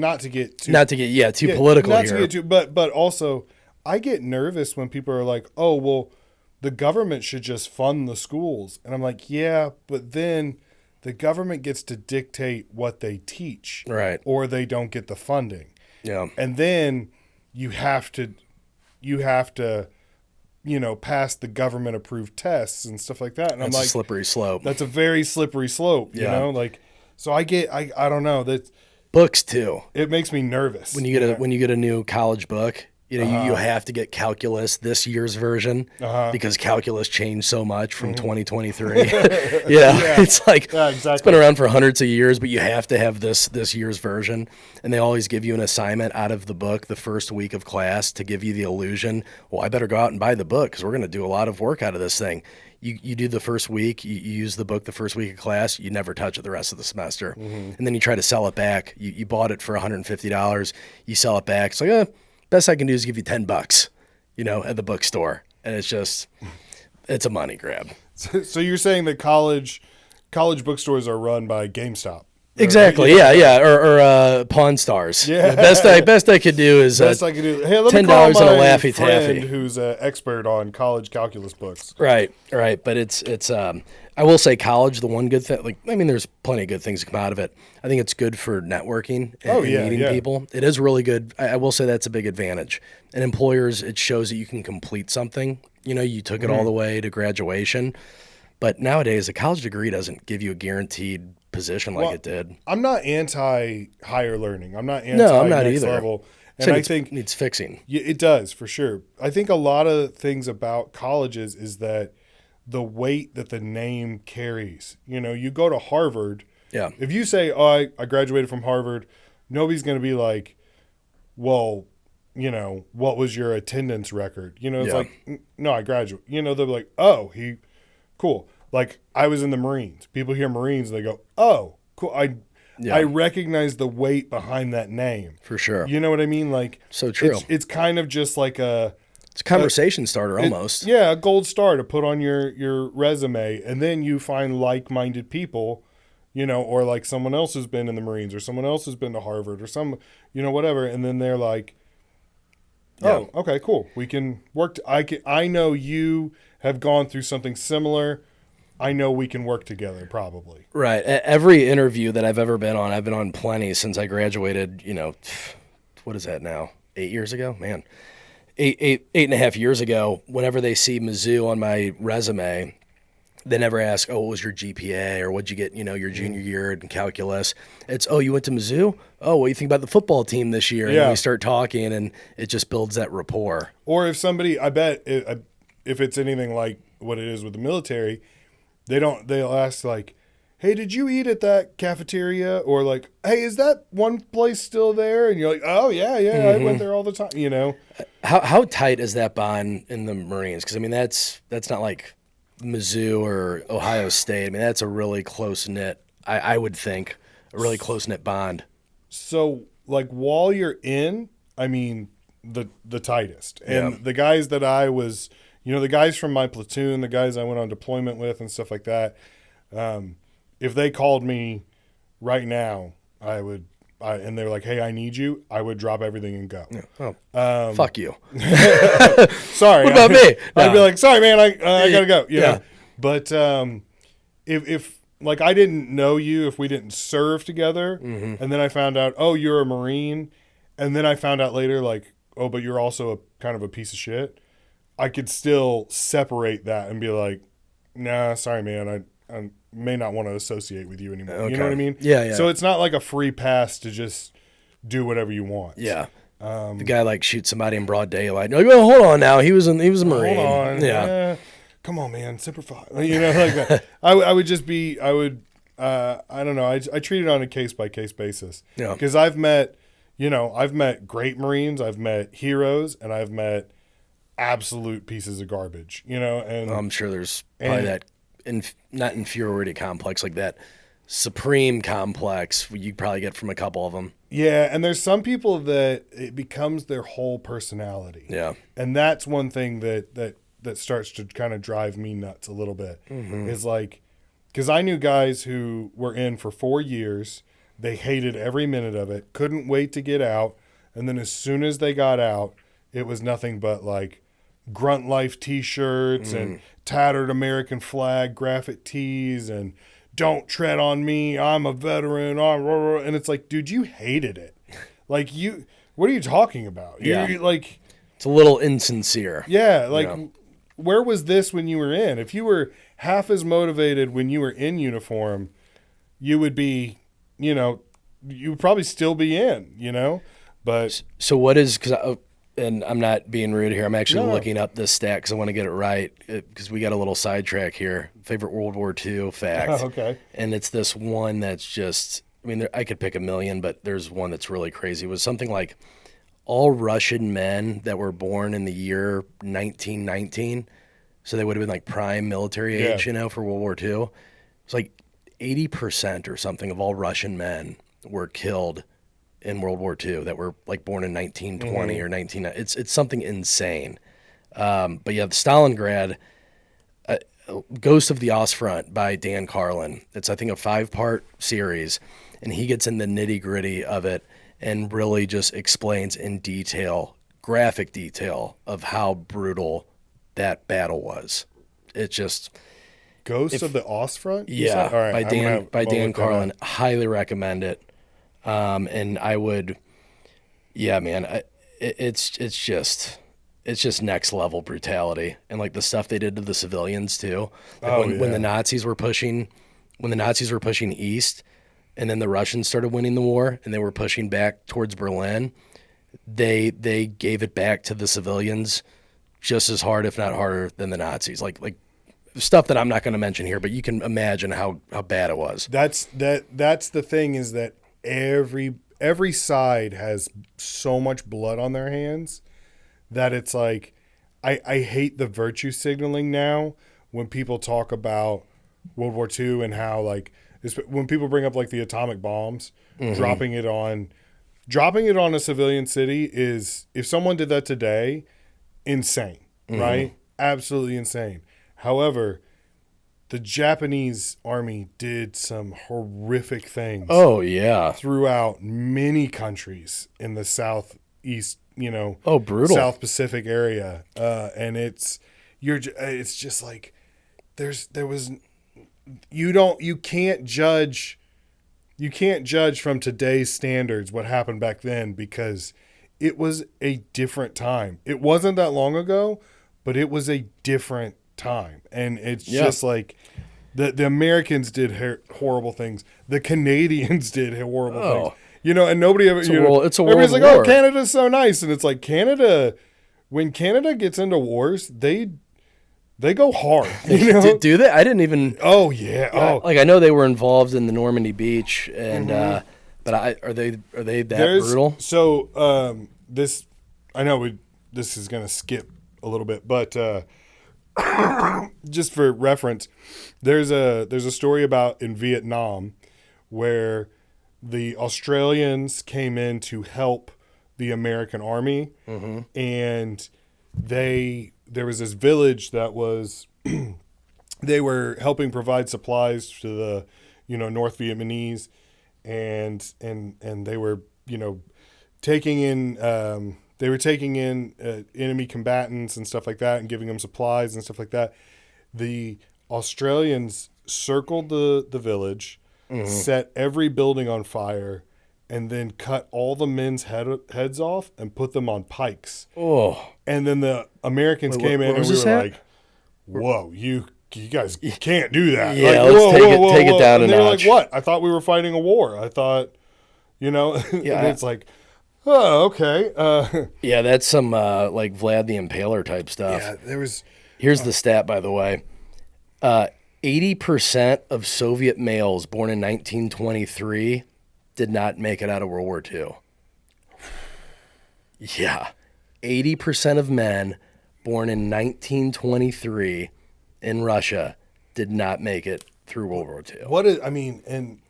not to get too too political not here. to get too, but also I get nervous when people are like, "Oh, well, the government should just fund the schools." And I'm like, "Yeah, but then the government gets to dictate what they teach." Right. Or they don't get the funding. Yeah. And then you have to pass the government approved tests and stuff like that. And That's I'm a like, slippery slope. that's a very slippery slope, Yeah. like, so I don't know, that Books too. it makes me nervous. When you get a new college book, you have to get calculus, this year's version, because calculus changed so much from 2023. It's like Yeah, it's exactly. been around for hundreds of years, but you have to have this year's version. And they always give you an assignment out of the book the first week of class to give you the illusion, well, I better go out and buy the book because we're going to do a lot of work out of this thing. You do the first week, you use the book the first week of class, you never touch it the rest of the semester. And then you try to sell it back. You bought it for $150, you sell it back. It's like, best I can do is give you $10, at the bookstore. And it's a money grab. So you're saying that college bookstores are run by GameStop? Exactly. Yeah. Or Pawn Stars. Yeah. The best I could do is Best I can do. Hey, let me $10 call and a my Laffy friend Taffy. who's an expert on college calculus books. Right. But it's I will say college, the one good thing, there's plenty of good things that come out of it. I think it's good for networking and meeting people. It is really good. I will say that's a big advantage. And employers, it shows that you can complete something. You took it all the way to graduation. But nowadays, a college degree doesn't give you a guaranteed position like it did. I'm not anti higher learning. I'm not anti No, I'm not next either. level. And I think it needs fixing. yeah, it does for sure. I think a lot of things about colleges is that the weight that the name carries. You go to Harvard. Yeah. If you say, "Oh, I graduated from Harvard," nobody's going to be like, "Well, what was your attendance record?" It's Yeah. like, "No, I graduated." They'll be like, "Oh, cool." Like, I was in the Marines. People hear Marines and they go, "Oh, cool." I recognize the weight behind that name. For sure. You know what I mean? Like, So true. It's kind of just like It's a conversation starter almost. a gold star to put on your resume, and then you find like-minded people, or like someone else has been in the Marines, or someone else has been to Harvard, or whatever, and then they're like, "Oh, okay, cool. We can work. I know you have gone through something similar. I know we can work together, probably." Right. Every interview that I've ever been on, I've been on plenty since I graduated, what is that now? 8 years ago? Man. Eight and a half years ago, whenever they see Mizzou on my resume, they never ask, "Oh, what was your GPA?" or "What'd you get, your junior year in calculus?" It's, "Oh, you went to Mizzou? Oh, what do you think about the football team this year?" And Yeah. then we start talking, and it just builds that rapport. Or if somebody, I bet if it's anything like what it is with the military, they'll ask like, hey, did you eat at that cafeteria? Or like, hey, is that one place still there? And you're like, oh yeah, I went there all the time. You know, How tight is that bond in the Marines? Because I mean, that's not like Mizzou or Ohio State. I mean, that's a really close knit. I would think a really close knit bond. so like while you're in, I mean, the tightest. And Yeah. the guys that I was, the guys from my platoon, the guys I went on deployment with and stuff like that, if they called me right now, and they were like, hey, I need you, I would drop everything and go. Oh, fuck you. Sorry. What about me? I'd be No. like, sorry, man, I gotta go. You Yeah. know? But if like I didn't know you, if we didn't serve together, Mm-hmm. and then I found out, oh, you're a Marine, and then I found out later, like, oh, but you're also a kind of a piece of shit, I could still separate that and be like, nah, sorry, man, I may not want to associate with you anymore. You know Okay. what I mean? Yeah. So it's not like a free pass to just do whatever you want. Yeah. The guy like shoots somebody in broad daylight. You're like, well, hold on now. He was a Marine. Hold on. Yeah. Come on, man. Simplify. Like that. I would just be, I don't know. I treat it on a case by case basis. Yeah. Because I've met great Marines, I've met heroes, and I've met absolute pieces of garbage, and I'm sure there's probably And- that, not inferiority complex, like that supreme complex you probably get from a couple of them. yeah. And there's some people that it becomes their whole personality. Yeah. And that's one thing that starts to kind of drive me nuts a little bit. Is like, because I knew guys who were in for 4 years, they hated every minute of it, couldn't wait to get out, and then as soon as they got out, it was nothing but like Grunt Life T-shirts and tattered American flag graphic tees and "Don't tread on me, I'm a veteran," and it's like, dude, you hated it. Like, what are you talking about? Yeah. You like. It's a little insincere. Yeah, like Yeah. where was this when you were in? If you were half as motivated when you were in uniform, you would be, you would probably still be in, But So what is, and I'm not being rude here, I'm actually No. looking up this stat because I want to get it right, because we got a little sidetrack here. Favorite World War II fact. Oh, okay. And it's this one that's just, I mean, I could pick a million, but there's one that's really crazy. It was something like all Russian men that were born in the year 1919, so they would have been like prime military age, Yeah. for World War II. It's like 80% or something of all Russian men were killed in World War II that were like born in 1920 or 19. It's something insane. But yeah, the Stalingrad, Ghost of the Ostfront by Dan Carlin. It's, I think, a 5-part series, and he gets in the nitty gritty of it and really just explains in detail, graphic detail, of how brutal that battle was. It's just, Ghost of the Ostfront? You yeah, said? All right, by I'm gonna Dan look that Carlin. up. Highly recommend it. And I would, yeah, man, it's just next level brutality, and like the stuff they did to the civilians too. Like when the Nazis were pushing east, and then the Russians started winning the war, and they were pushing back towards Berlin, they gave it back to the civilians just as hard, if not harder, than the Nazis. Like stuff that I'm not going to mention here, but you can imagine how bad it was. That's the thing, is that every side has so much blood on their hands that it's like, I hate the virtue signaling now when people talk about World War II and how, like, when people bring up like the atomic bombs, dropping it on a civilian city is, if someone did that today, insane, right? Absolutely insane. However, the Japanese army did some horrific things Oh yeah. throughout many countries in the southeast, Oh, brutal. South Pacific area, and it's just like you can't judge from today's standards what happened back then, because it was a different time. It wasn't that long ago, but it was a different time, and it's just like the Americans did horrible things. The Canadians did horrible things. And nobody ever. It's a world everybody's like, war. "Oh, Canada's so nice," and it's like Canada. When Canada gets into wars, they They go hard. You know? Do they? I didn't even. Oh yeah. Oh, Like I know they were involved in the Normandy beach, and but are they that brutal? So this, I know this is gonna skip a little bit, but just for reference, there's a story about in Vietnam where the Australians came in to help the American army, and there was this village that was they were helping provide supplies to the North Vietnamese, and they were taking in enemy combatants and stuff like that, and giving them supplies and stuff like that. The Australians circled the village, set every building on fire, and then cut all the men's heads off and put them on pikes. Oh, And then the Americans came in, and we were like, "Whoa, you guys can't do that." Yeah, like, let's take it down and a they were notch. like, "What? I thought we were fighting a war. I thought, Yeah. and it's like, oh, okay. yeah, that's some like Vlad the Impaler type stuff. Yeah, there was. Here's the stat, by the way. 80% of Soviet males born in 1923 did not make it out of World War II. Yeah. 80% of men born in 1923 in Russia did not make it through World War II. What is? I mean, and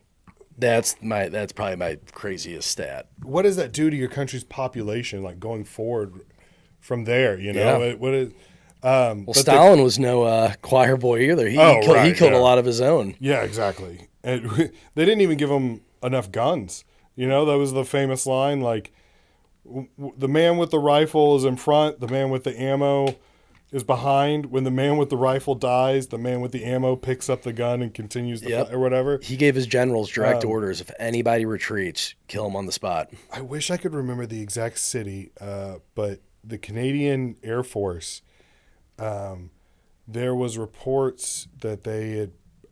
That's probably my craziest stat. what does that do to your country's population, like going forward from there? Yeah. What is? Well, but Stalin was no choir boy either. He killed a lot of his own. Yeah, exactly. And they didn't even give him enough guns. That was the famous line, like, the man with the rifle is in front, the man with the ammo is behind. When the man with the rifle dies, the man with the ammo picks up the gun and continues the fight or whatever. He gave his generals direct orders. If anybody retreats, kill him on the spot. I wish I could remember the exact city, but the Canadian Air Force, there was reports that they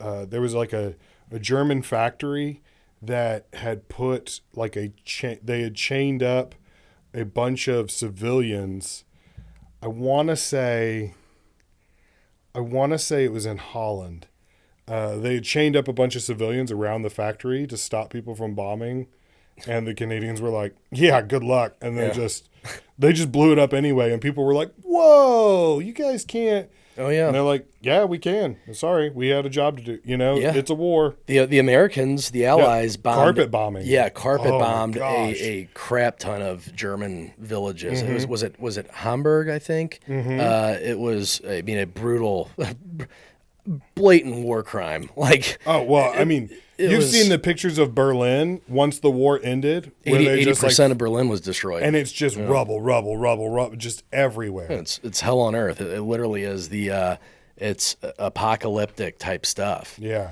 had, there was like a German factory that had put like they had chained up a bunch of civilians. I want to say it was in Holland. They had chained up a bunch of civilians around the factory to stop people from bombing, and the Canadians were like, "Yeah, good luck," and they just blew it up anyway. And people were like, "Whoa, you guys can't!" Oh yeah, And they're like, "Yeah, we can. Sorry, we had a job to do. It's a war." The Americans, the Allies, bombed carpet bombing. Yeah, carpet Oh, my bombed gosh. a crap ton of German villages. Mm-hmm. It was it Hamburg, I think. It was a brutal, blatant war crime. Like Oh well, I mean, you've was- seen the pictures of Berlin once the war ended, where 80% of Berlin was destroyed. and it's just rubble, just everywhere. It's hell on earth. It literally is it's apocalyptic type stuff. Yeah.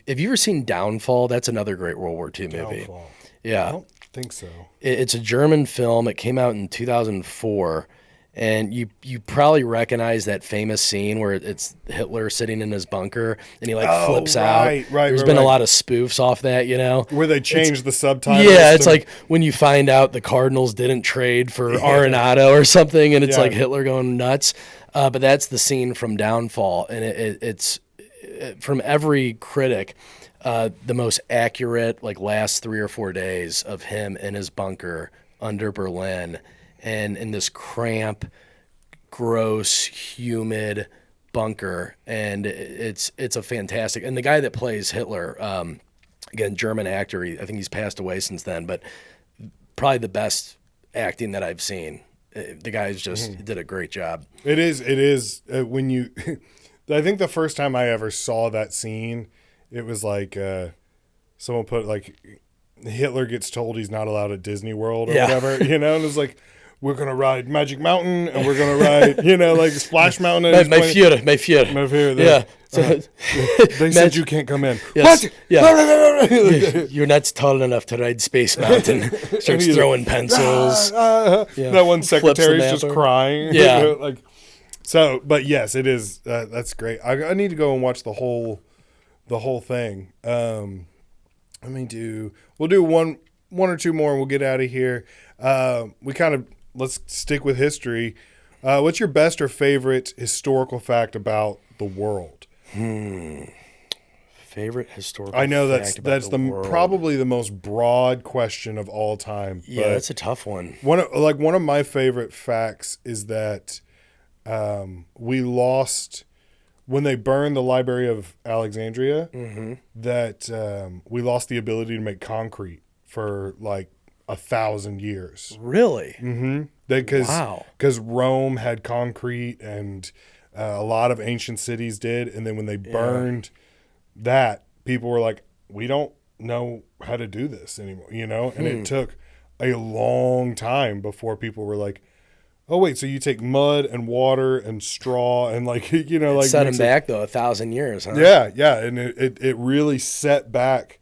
Have you ever seen Downfall? That's another great World War II movie. Downfall. Yeah. I don't think so. It's a German film. It came out in 2004, and you probably recognize that famous scene where it's Hitler sitting in his bunker and he flips out. right, There's been a lot of spoofs off that, Where they changed the subtitles. Yeah, it's like when you find out the Cardinals didn't trade for Arenado or something, and it's like Hitler going nuts. But that's the scene from Downfall, and it's from every critic, the most accurate, last 3 or 4 days of him in his bunker under Berlin, and in this cramped, gross, humid bunker, and it's a fantastic. And the guy that plays Hitler, again, German actor. I think he's passed away since then, but probably the best acting that I've seen. The guy's just did a great job. It is when you. I think the first time I ever saw that scene, it was like someone put Hitler gets told he's not allowed at Disney World or whatever, and it's like, we're gonna ride Magic Mountain and we're gonna ride, Splash Mountain. My Führer. Yeah. They said you can't come in. Yes. What? Yeah. You're not tall enough to ride Space Mountain. Starts throwing pencils. That one secretary's just mapper. crying. Yeah. But yes, it is. That's great. I need to go and watch the whole thing. We'll do one or two more and we'll get out of here. Let's stick with history. What's your best or favorite historical fact about the world? Favorite historical I know fact about that's the world. probably the most broad question of all time. Yeah, but that's a tough one. one of my favorite facts is that we lost when they burned the Library of Alexandria. That we lost the ability to make concrete for like 1,000 years. Really? Because Wow. Rome had concrete and a lot of ancient cities did, and then when they burned that, people were like, we don't know how to do this anymore, and it took a long time before people were like, oh wait, so you take mud and water and straw and like like Set him mix it- back though 1,000 years, huh? yeah, and it really set back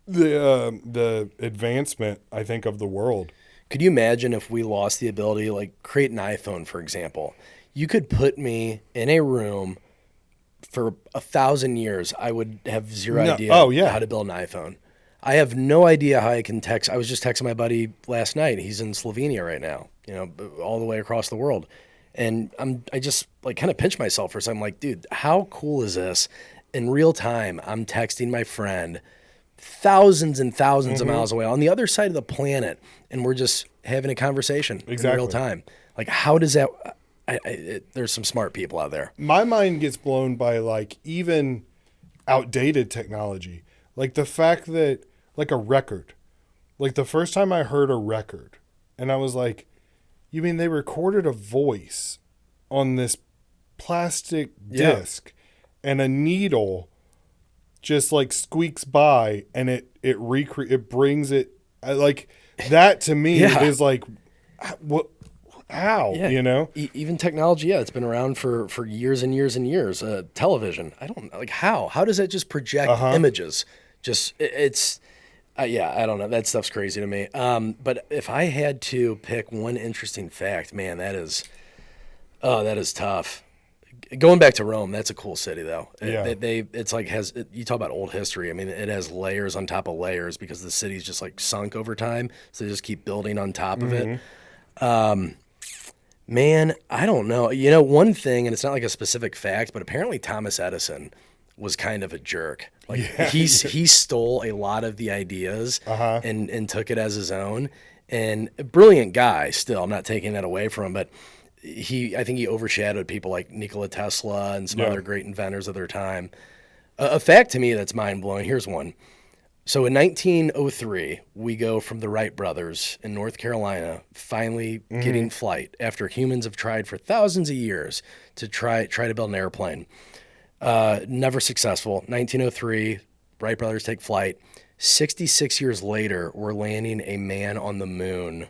the advancement, I think, of the world. Could you imagine if we lost the ability, like create an iPhone, for example? You could put me in a room for 1,000 years. I would have zero idea how to build an iPhone. I have no idea how I can text. I was just texting my buddy last night. He's in Slovenia right now, all the way across the world. And I just like kind of pinch myself for something like, dude, how cool is this? In real time, I'm texting my friend thousands and thousands of miles away on the other side of the planet, and we're just having a conversation in real time. Like, how does that? There's some smart people out there. My mind gets blown by like even outdated technology, like the fact that like a record, like the first time I heard a record, and I was like, you mean they recorded a voice on this plastic disc and a needle just like squeaks by and it brings it like that to me is like what how Even technology, it's been around for years and years and years. Television, I don't like how does that just project images? Just it's I don't know, that stuff's crazy to me. But if I had to pick one interesting fact, man, that is tough. Going back to Rome, that's a cool city though. It's like you talk about old history. I mean, it has layers on top of layers because the city's just like sunk over time, so they just keep building on top of it. Man, I don't know. One thing, and it's not like a specific fact, but apparently Thomas Edison was kind of a jerk. Like he stole a lot of the ideas and took it as his own. And a brilliant guy still. I'm not taking that away from him, but I think he overshadowed people like Nikola Tesla and some other great inventors of their time. A fact to me that's mind-blowing. Here's one. So in 1903, we go from the Wright brothers in North Carolina finally getting flight after humans have tried for thousands of years to try to build an airplane. Never successful. 1903, Wright brothers take flight. 66 years later, we're landing a man on the moon.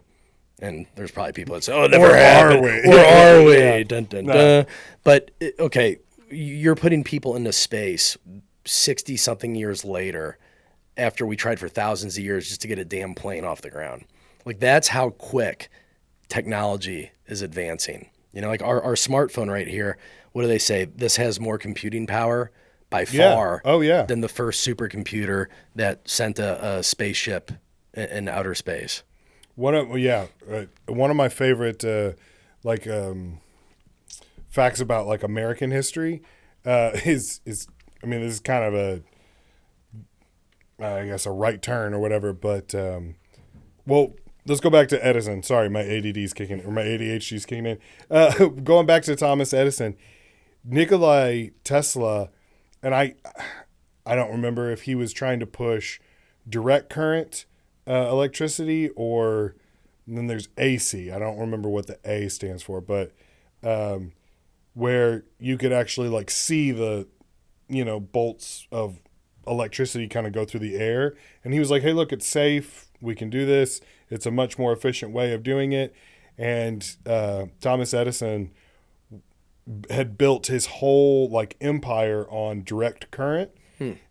And there's probably people that say, oh, it never happened. Or are we? Yeah. Dun, dun, dun. But, okay, you're putting people into space 60-something years later after we tried for thousands of years just to get a damn plane off the ground. Like, that's how quick technology is advancing. Like our smartphone right here, what do they say? This has more computing power by far than the first supercomputer that sent a spaceship in outer space. One of my favorite facts about like American history is I mean, this is kind of I guess a right turn or whatever, but let's go back to Edison. Sorry, my ADD's kicking in, or my ADHD's kicking in. Going back to Thomas Edison, Nikola Tesla, and I don't remember if he was trying to push direct current electricity, or then there's AC. I don't remember what the A stands for, but where you could actually like see the bolts of electricity kind of go through the air. And he was like, hey, look, it's safe. We can do this. It's a much more efficient way of doing it. And Thomas Edison had built his whole like empire on direct current.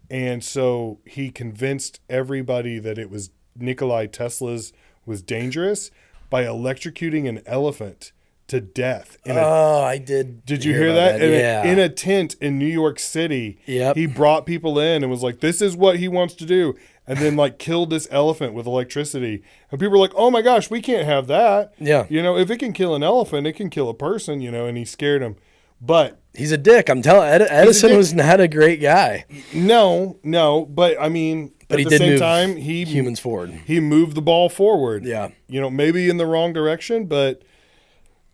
And so he convinced everybody that it was Nikola Tesla's was dangerous by electrocuting an elephant to death. I did. Did you hear that? Yeah. In a tent in New York City, Yep. he brought people in and was like, this is what he wants to do. and then like killed this elephant with electricity. And people were like, oh my gosh, we can't have that. Yeah. You know, if it can kill an elephant, it can kill a person, you know, and he scared him. But He's a dick. I'm telling Edison dick. was not a great guy. no, but I mean, But at he the did same move time, he humans forward. He moved the ball forward. Yeah. You know, maybe in the wrong direction, but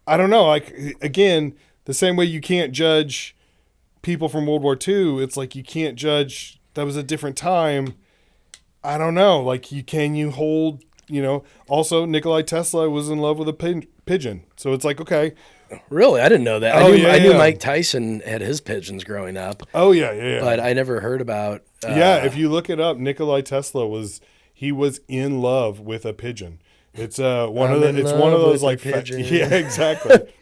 I don't know. Like, again, the same way you can't judge people from World War II, it's like you can't judge, that was a different time. I don't know. Like, you hold, you know, also Nikolai Tesla was in love with a pigeon. So it's like, okay. Really? I didn't know that. Oh, I knew yeah. Mike Tyson had his pigeons growing up. Oh, yeah. But I never heard about. Yeah, if you look it up, Nikolai Tesla was in love with a pigeon. It's one of those like yeah, exactly.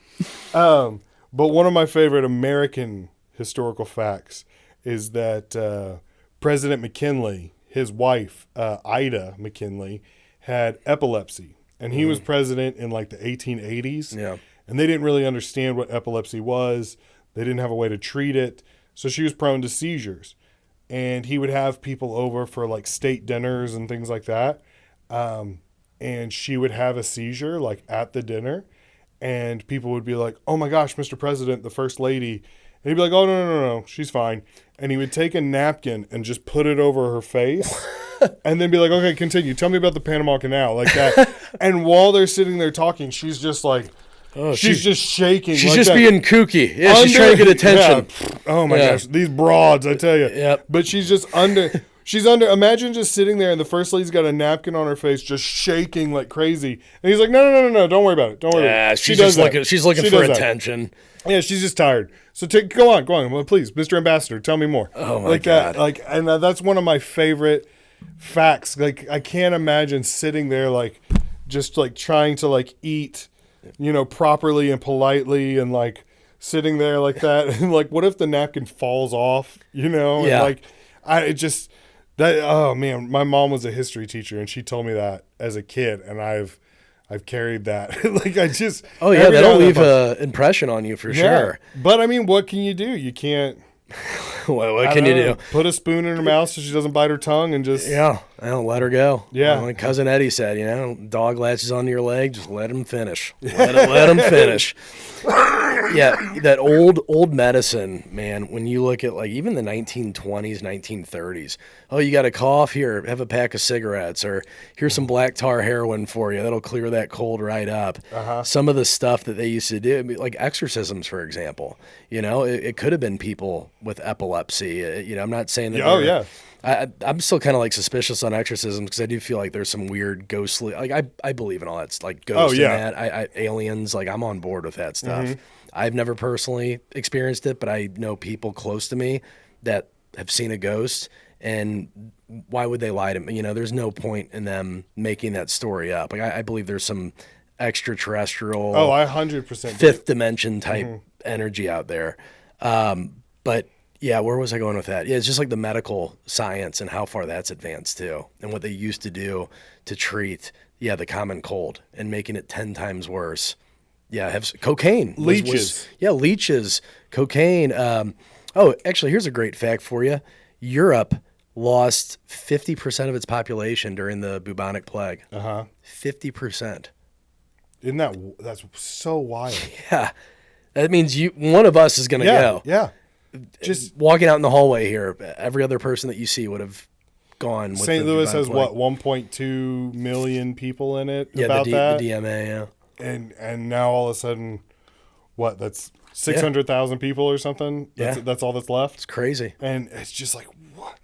But one of my favorite American historical facts is that President McKinley, his wife Ida McKinley, had epilepsy, and he was president in like the 1880s. Yeah. And they didn't really understand what epilepsy was. They didn't have a way to treat it, so she was prone to seizures. And he would have people over for like state dinners and things like that. And she would have a seizure like at the dinner, and people would be like, oh my gosh, Mr. President, the first lady. And he'd be like, oh, no, she's fine. And he would take a napkin and just put it over her face and then be like, okay, continue. Tell me about the Panama Canal, like that. And while they're sitting there talking, she's just like, she's just shaking. She's like just that. being kooky. Yeah, she's trying to get attention. Yeah. Oh my gosh, these broads, I tell you. Yep. But she's just under. Imagine just sitting there and the first lady's got a napkin on her face, just shaking like crazy. And he's like, no, don't worry about it. Don't worry about it. She's just looking. She's looking for attention. Yeah, she's just tired. So go on. Well, please, Mr. Ambassador, tell me more. Oh my like God. That, like, and that's one of my favorite facts. Like, I can't imagine sitting there like, just like trying to like eat, you know, properly and politely, and like sitting there like that. And like, what if the napkin falls off? You know? Yeah. And like, oh man, my mom was a history teacher, and she told me that as a kid, and I've carried that. Like I just. Oh yeah, that'll leave an impression on you for sure. But I mean, what can you do? You can't. What can you do? Put a spoon in her mouth so she doesn't bite her tongue, and just. Yeah, I don't let her go. Yeah. Like cousin Eddie said, you know, dog latches onto your leg, just let him finish. Let him finish. Yeah, that old medicine, man. When you look at like even the 1920s, 1930s, oh, you got a cough? Here, have a pack of cigarettes, or here's some black tar heroin for you. That'll clear that cold right up. Some of the stuff that they used to do, like exorcisms, for example. You know, it could have been people with epilepsy. You know, I'm not saying that. Oh yeah. I'm still kind of like suspicious on exorcisms because I do feel like there's some weird ghostly. Like I believe in all that, like ghosts and that. Aliens. Like I'm on board with that stuff. I've never personally experienced it, but I know people close to me that have seen a ghost. And why would they lie to me? You know, there's no point in them making that story up. Like I believe there's some extraterrestrial. Oh, I 100% fifth dimension type energy out there. But yeah, where was I going with that? Yeah, it's just like the medical science and how far that's advanced too, and what they used to do to treat the common cold and making it 10 times worse. Yeah, have cocaine, leeches. Leeches, cocaine. Oh, actually, here's a great fact for you: Europe lost 50% of its population during the bubonic plague. 50%. Isn't that's so wild? Yeah, that means one of us is going to go. Yeah. Just walking out in the hallway here, every other person that you see would have gone. With St. Louis has what, 1.2 million people in it? Yeah, about the that? DMA. Yeah, and now all of a sudden, what? That's 600,000 people or something. That's all that's left. It's crazy, and it's just like what?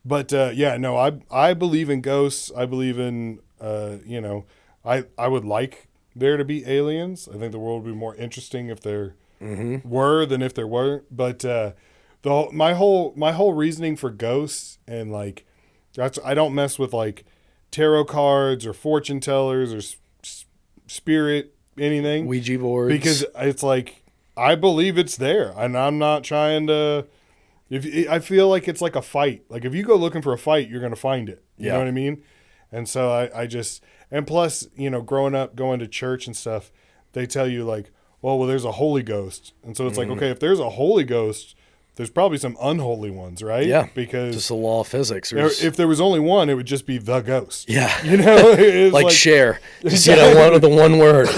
But I believe in ghosts. I believe in I would like there to be aliens. I think the world would be more interesting if there were than if there weren't. But my whole reasoning for ghosts and like I don't mess with like tarot cards or fortune tellers or spirit anything, Ouija boards, because it's like I believe it's there, and I'm not trying to. I feel like it's like a fight. Like if you go looking for a fight, you're gonna find it. You know what I mean? And so I just, and plus, growing up, going to church and stuff, they tell you like, well, there's a Holy Ghost. And so it's like, okay, if there's a Holy Ghost, there's probably some unholy ones, right? Yeah, Because just the law of physics. if there was only one, it would just be the ghost. Yeah. You know, it's like Cher, just one with the one word.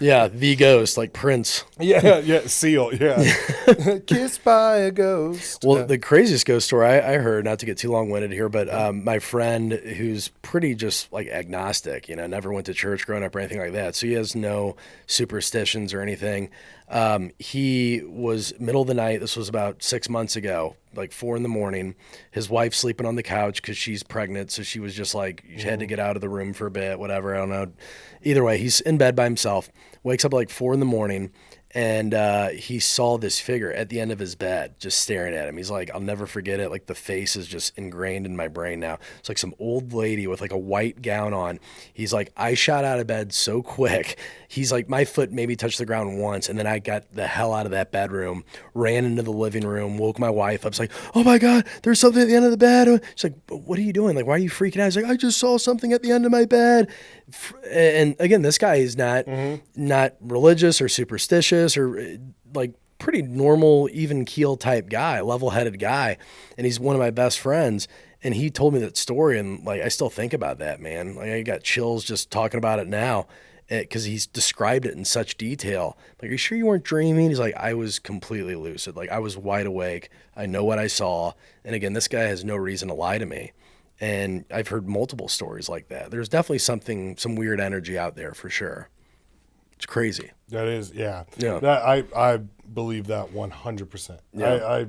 Yeah, the ghost, like Prince. yeah, Seal, yeah. Kissed by a ghost. Well, the craziest ghost story I heard, not to get too long-winded here, but my friend who's pretty just like agnostic, never went to church growing up or anything like that, so he has no superstitions or anything. He was middle of the night. This was about 6 months ago, like 4 a.m. His wife sleeping on the couch because she's pregnant, so she was just like, she had to get out of the room for a bit, whatever. I don't know. Either way, he's in bed by himself. Wakes up at like 4 a.m. And he saw this figure at the end of his bed just staring at him. He's like, I'll never forget it. Like the face is just ingrained in my brain now. It's like some old lady with like a white gown on. He's like, I shot out of bed so quick. He's like, my foot maybe touched the ground once. And then I got the hell out of that bedroom, ran into the living room, woke my wife up. It's like, oh my God, there's something at the end of the bed. She's like, what are you doing? Like, why are you freaking out? He's like, I just saw something at the end of my bed. And again, this guy is not religious or superstitious or like pretty normal, even keel type guy, level-headed guy. And he's one of my best friends. And he told me that story. And like, I still think about that, man. Like I got chills just talking about it now because he's described it in such detail. Like, are you sure you weren't dreaming? He's like, I was completely lucid. Like I was wide awake. I know what I saw. And again, this guy has no reason to lie to me. And I've heard multiple stories like that. There's definitely some weird energy out there for sure. It's crazy. That is, yeah. Yeah. I believe that 100%. Yeah.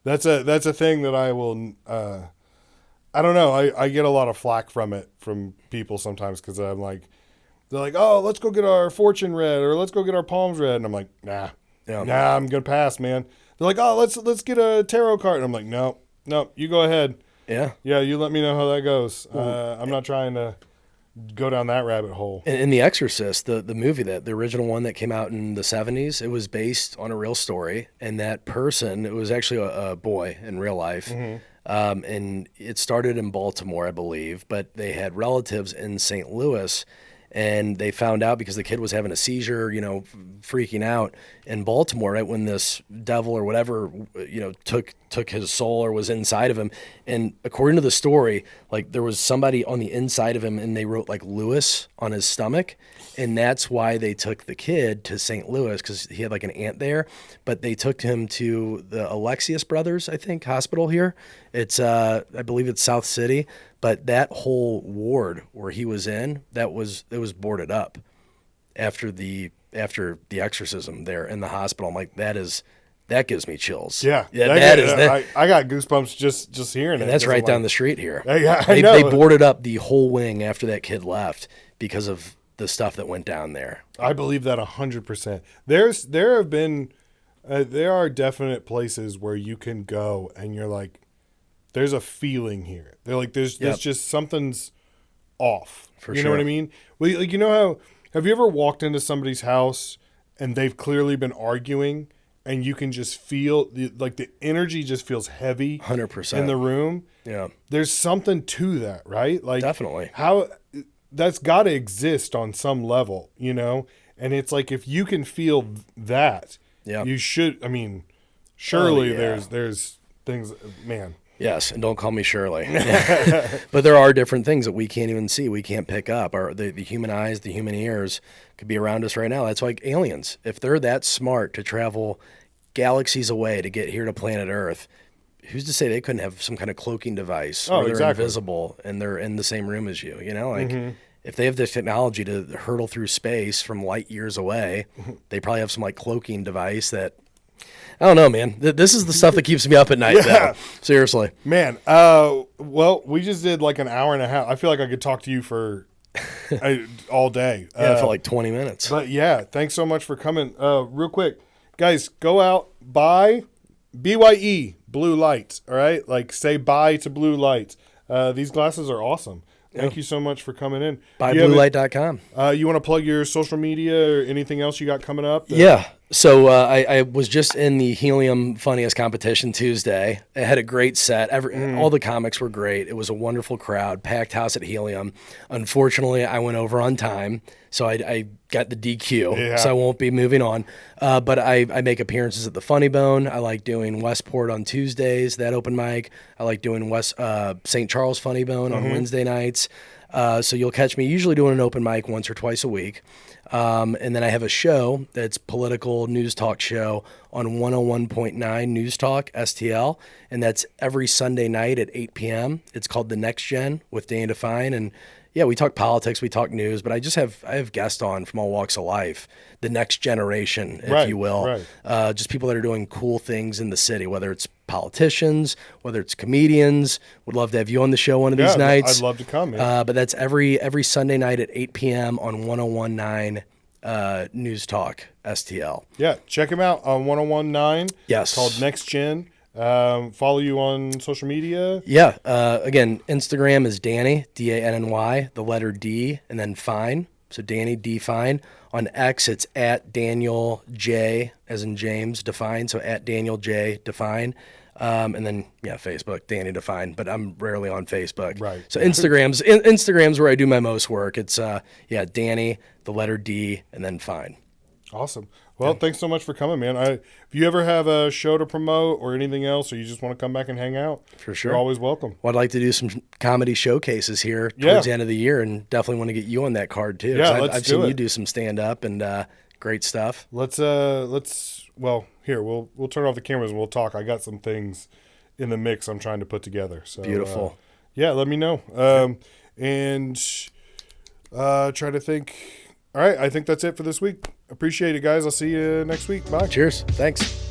That's a thing that I will. I don't know. I get a lot of flack from people sometimes because I'm like, they're like, oh, let's go get our fortune read or let's go get our palms read, and I'm like, nah, I'm gonna pass, man. They're like, oh, let's get a tarot card, and I'm like, no, you go ahead. Yeah. You let me know how that goes. I'm not trying to go down that rabbit hole. In The Exorcist, the movie, the original one that came out in the 70s, it was based on a real story. And that person, it was actually a boy in real life. Mm-hmm. And it started in Baltimore, I believe, but they had relatives in St. Louis. And they found out because the kid was having a seizure, freaking out in Baltimore, right when this devil or whatever, took his soul or was inside of him. And according to the story, like there was somebody on the inside of him and they wrote like Lewis on his stomach. And that's why they took the kid to St. Louis because he had like an aunt there. But they took him to the Alexius Brothers, I think, hospital here. It's, I believe it's South City. But that whole ward where he was in, it was boarded up after the exorcism there in the hospital. I'm like, that gives me chills. Yeah, I got goosebumps just hearing it. And that's right down the street here. Yeah, I know. They boarded up the whole wing after that kid left because of the stuff that went down there. I believe that 100%. There are definite places where you can go and you're like, there's a feeling here. They're like, there's just something's off. For you sure. know what I mean? Well, like, have you ever walked into somebody's house and they've clearly been arguing and you can just feel the energy just feels heavy 100% in the room? Yeah. There's something to that, right? Like definitely. How that's got to exist on some level, And it's like if you can feel that, you should. I mean, surely there's things, man. Yes, and don't call me Shirley. But there are different things that we can't even see, we can't pick up. The human eyes, the human ears could be around us right now. That's like aliens. If they're that smart to travel galaxies away to get here to planet Earth, who's to say they couldn't have some kind of cloaking device where they're invisible and they're in the same room as you? If they have this technology to hurtle through space from light years away, they probably have some like cloaking device that, I don't know, man. This is the stuff that keeps me up at night, though. Seriously. Man, well, we just did like an hour and a half. I feel like I could talk to you for all day. For like 20 minutes. But yeah, thanks so much for coming. Real quick, guys, go out, buy BYE blue lights, all right? Like, say bye to blue lights. These glasses are awesome. Thank you so much for coming in. BuyBlueLight.com. You want to plug your social media or anything else you got coming up? Yeah. So I was just in the Helium Funniest Competition Tuesday. I had a great set. All the comics were great. It was a wonderful crowd, packed house at Helium. Unfortunately, I went over on time, so I got the DQ, Yeah. so I won't be moving on. But I make appearances at the Funny Bone. I like doing Westport on Tuesdays, that open mic. I like doing St. Charles Funny Bone on Wednesday nights. So you'll catch me usually doing an open mic once or twice a week. And then I have a show that's political news talk show on 101.9 News Talk STL, and that's every Sunday night at 8 p.m. It's called The Next Gen with Danny Define, and yeah, we talk politics, we talk news, but I have guests on from all walks of life, the next generation, if Right, you will, right. just people that are doing cool things in the city, whether it's politicians, whether it's comedians. Would love to have you on the show one of these nights. I'd love to come. Yeah. But that's every Sunday night at 8 p.m. on 101.9 News Talk STL. Yeah, check him out on 101.9. Yes. Called Next Gen. Follow you on social media. Yeah. Again, Instagram is Danny, Danny, the letter D, and then Fine. So Danny D Fine. On X, it's at Daniel J, as in James, Define. So at Daniel J Define. And then, yeah, Facebook, Danny Define. But I'm rarely on Facebook. Right. So Instagram's where I do my most work. It's, Danny, the letter D, and then Fine. Awesome. Well, thanks so much for coming, man. If you ever have a show to promote or anything else, or you just want to come back and hang out, For sure. you're always welcome. Well, I'd like to do some comedy showcases here Yeah. towards the end of the year, and definitely want to get you on that card too. 'Cause Yeah, I've seen you do some stand up and great stuff. Let's well, here we'll turn off the cameras and we'll talk. I got some things in the mix I'm trying to put together. So Beautiful. yeah, let me know. And try to think. All right, I think that's it for this week. Appreciate it, guys. I'll see you next week. Bye. Cheers. Thanks.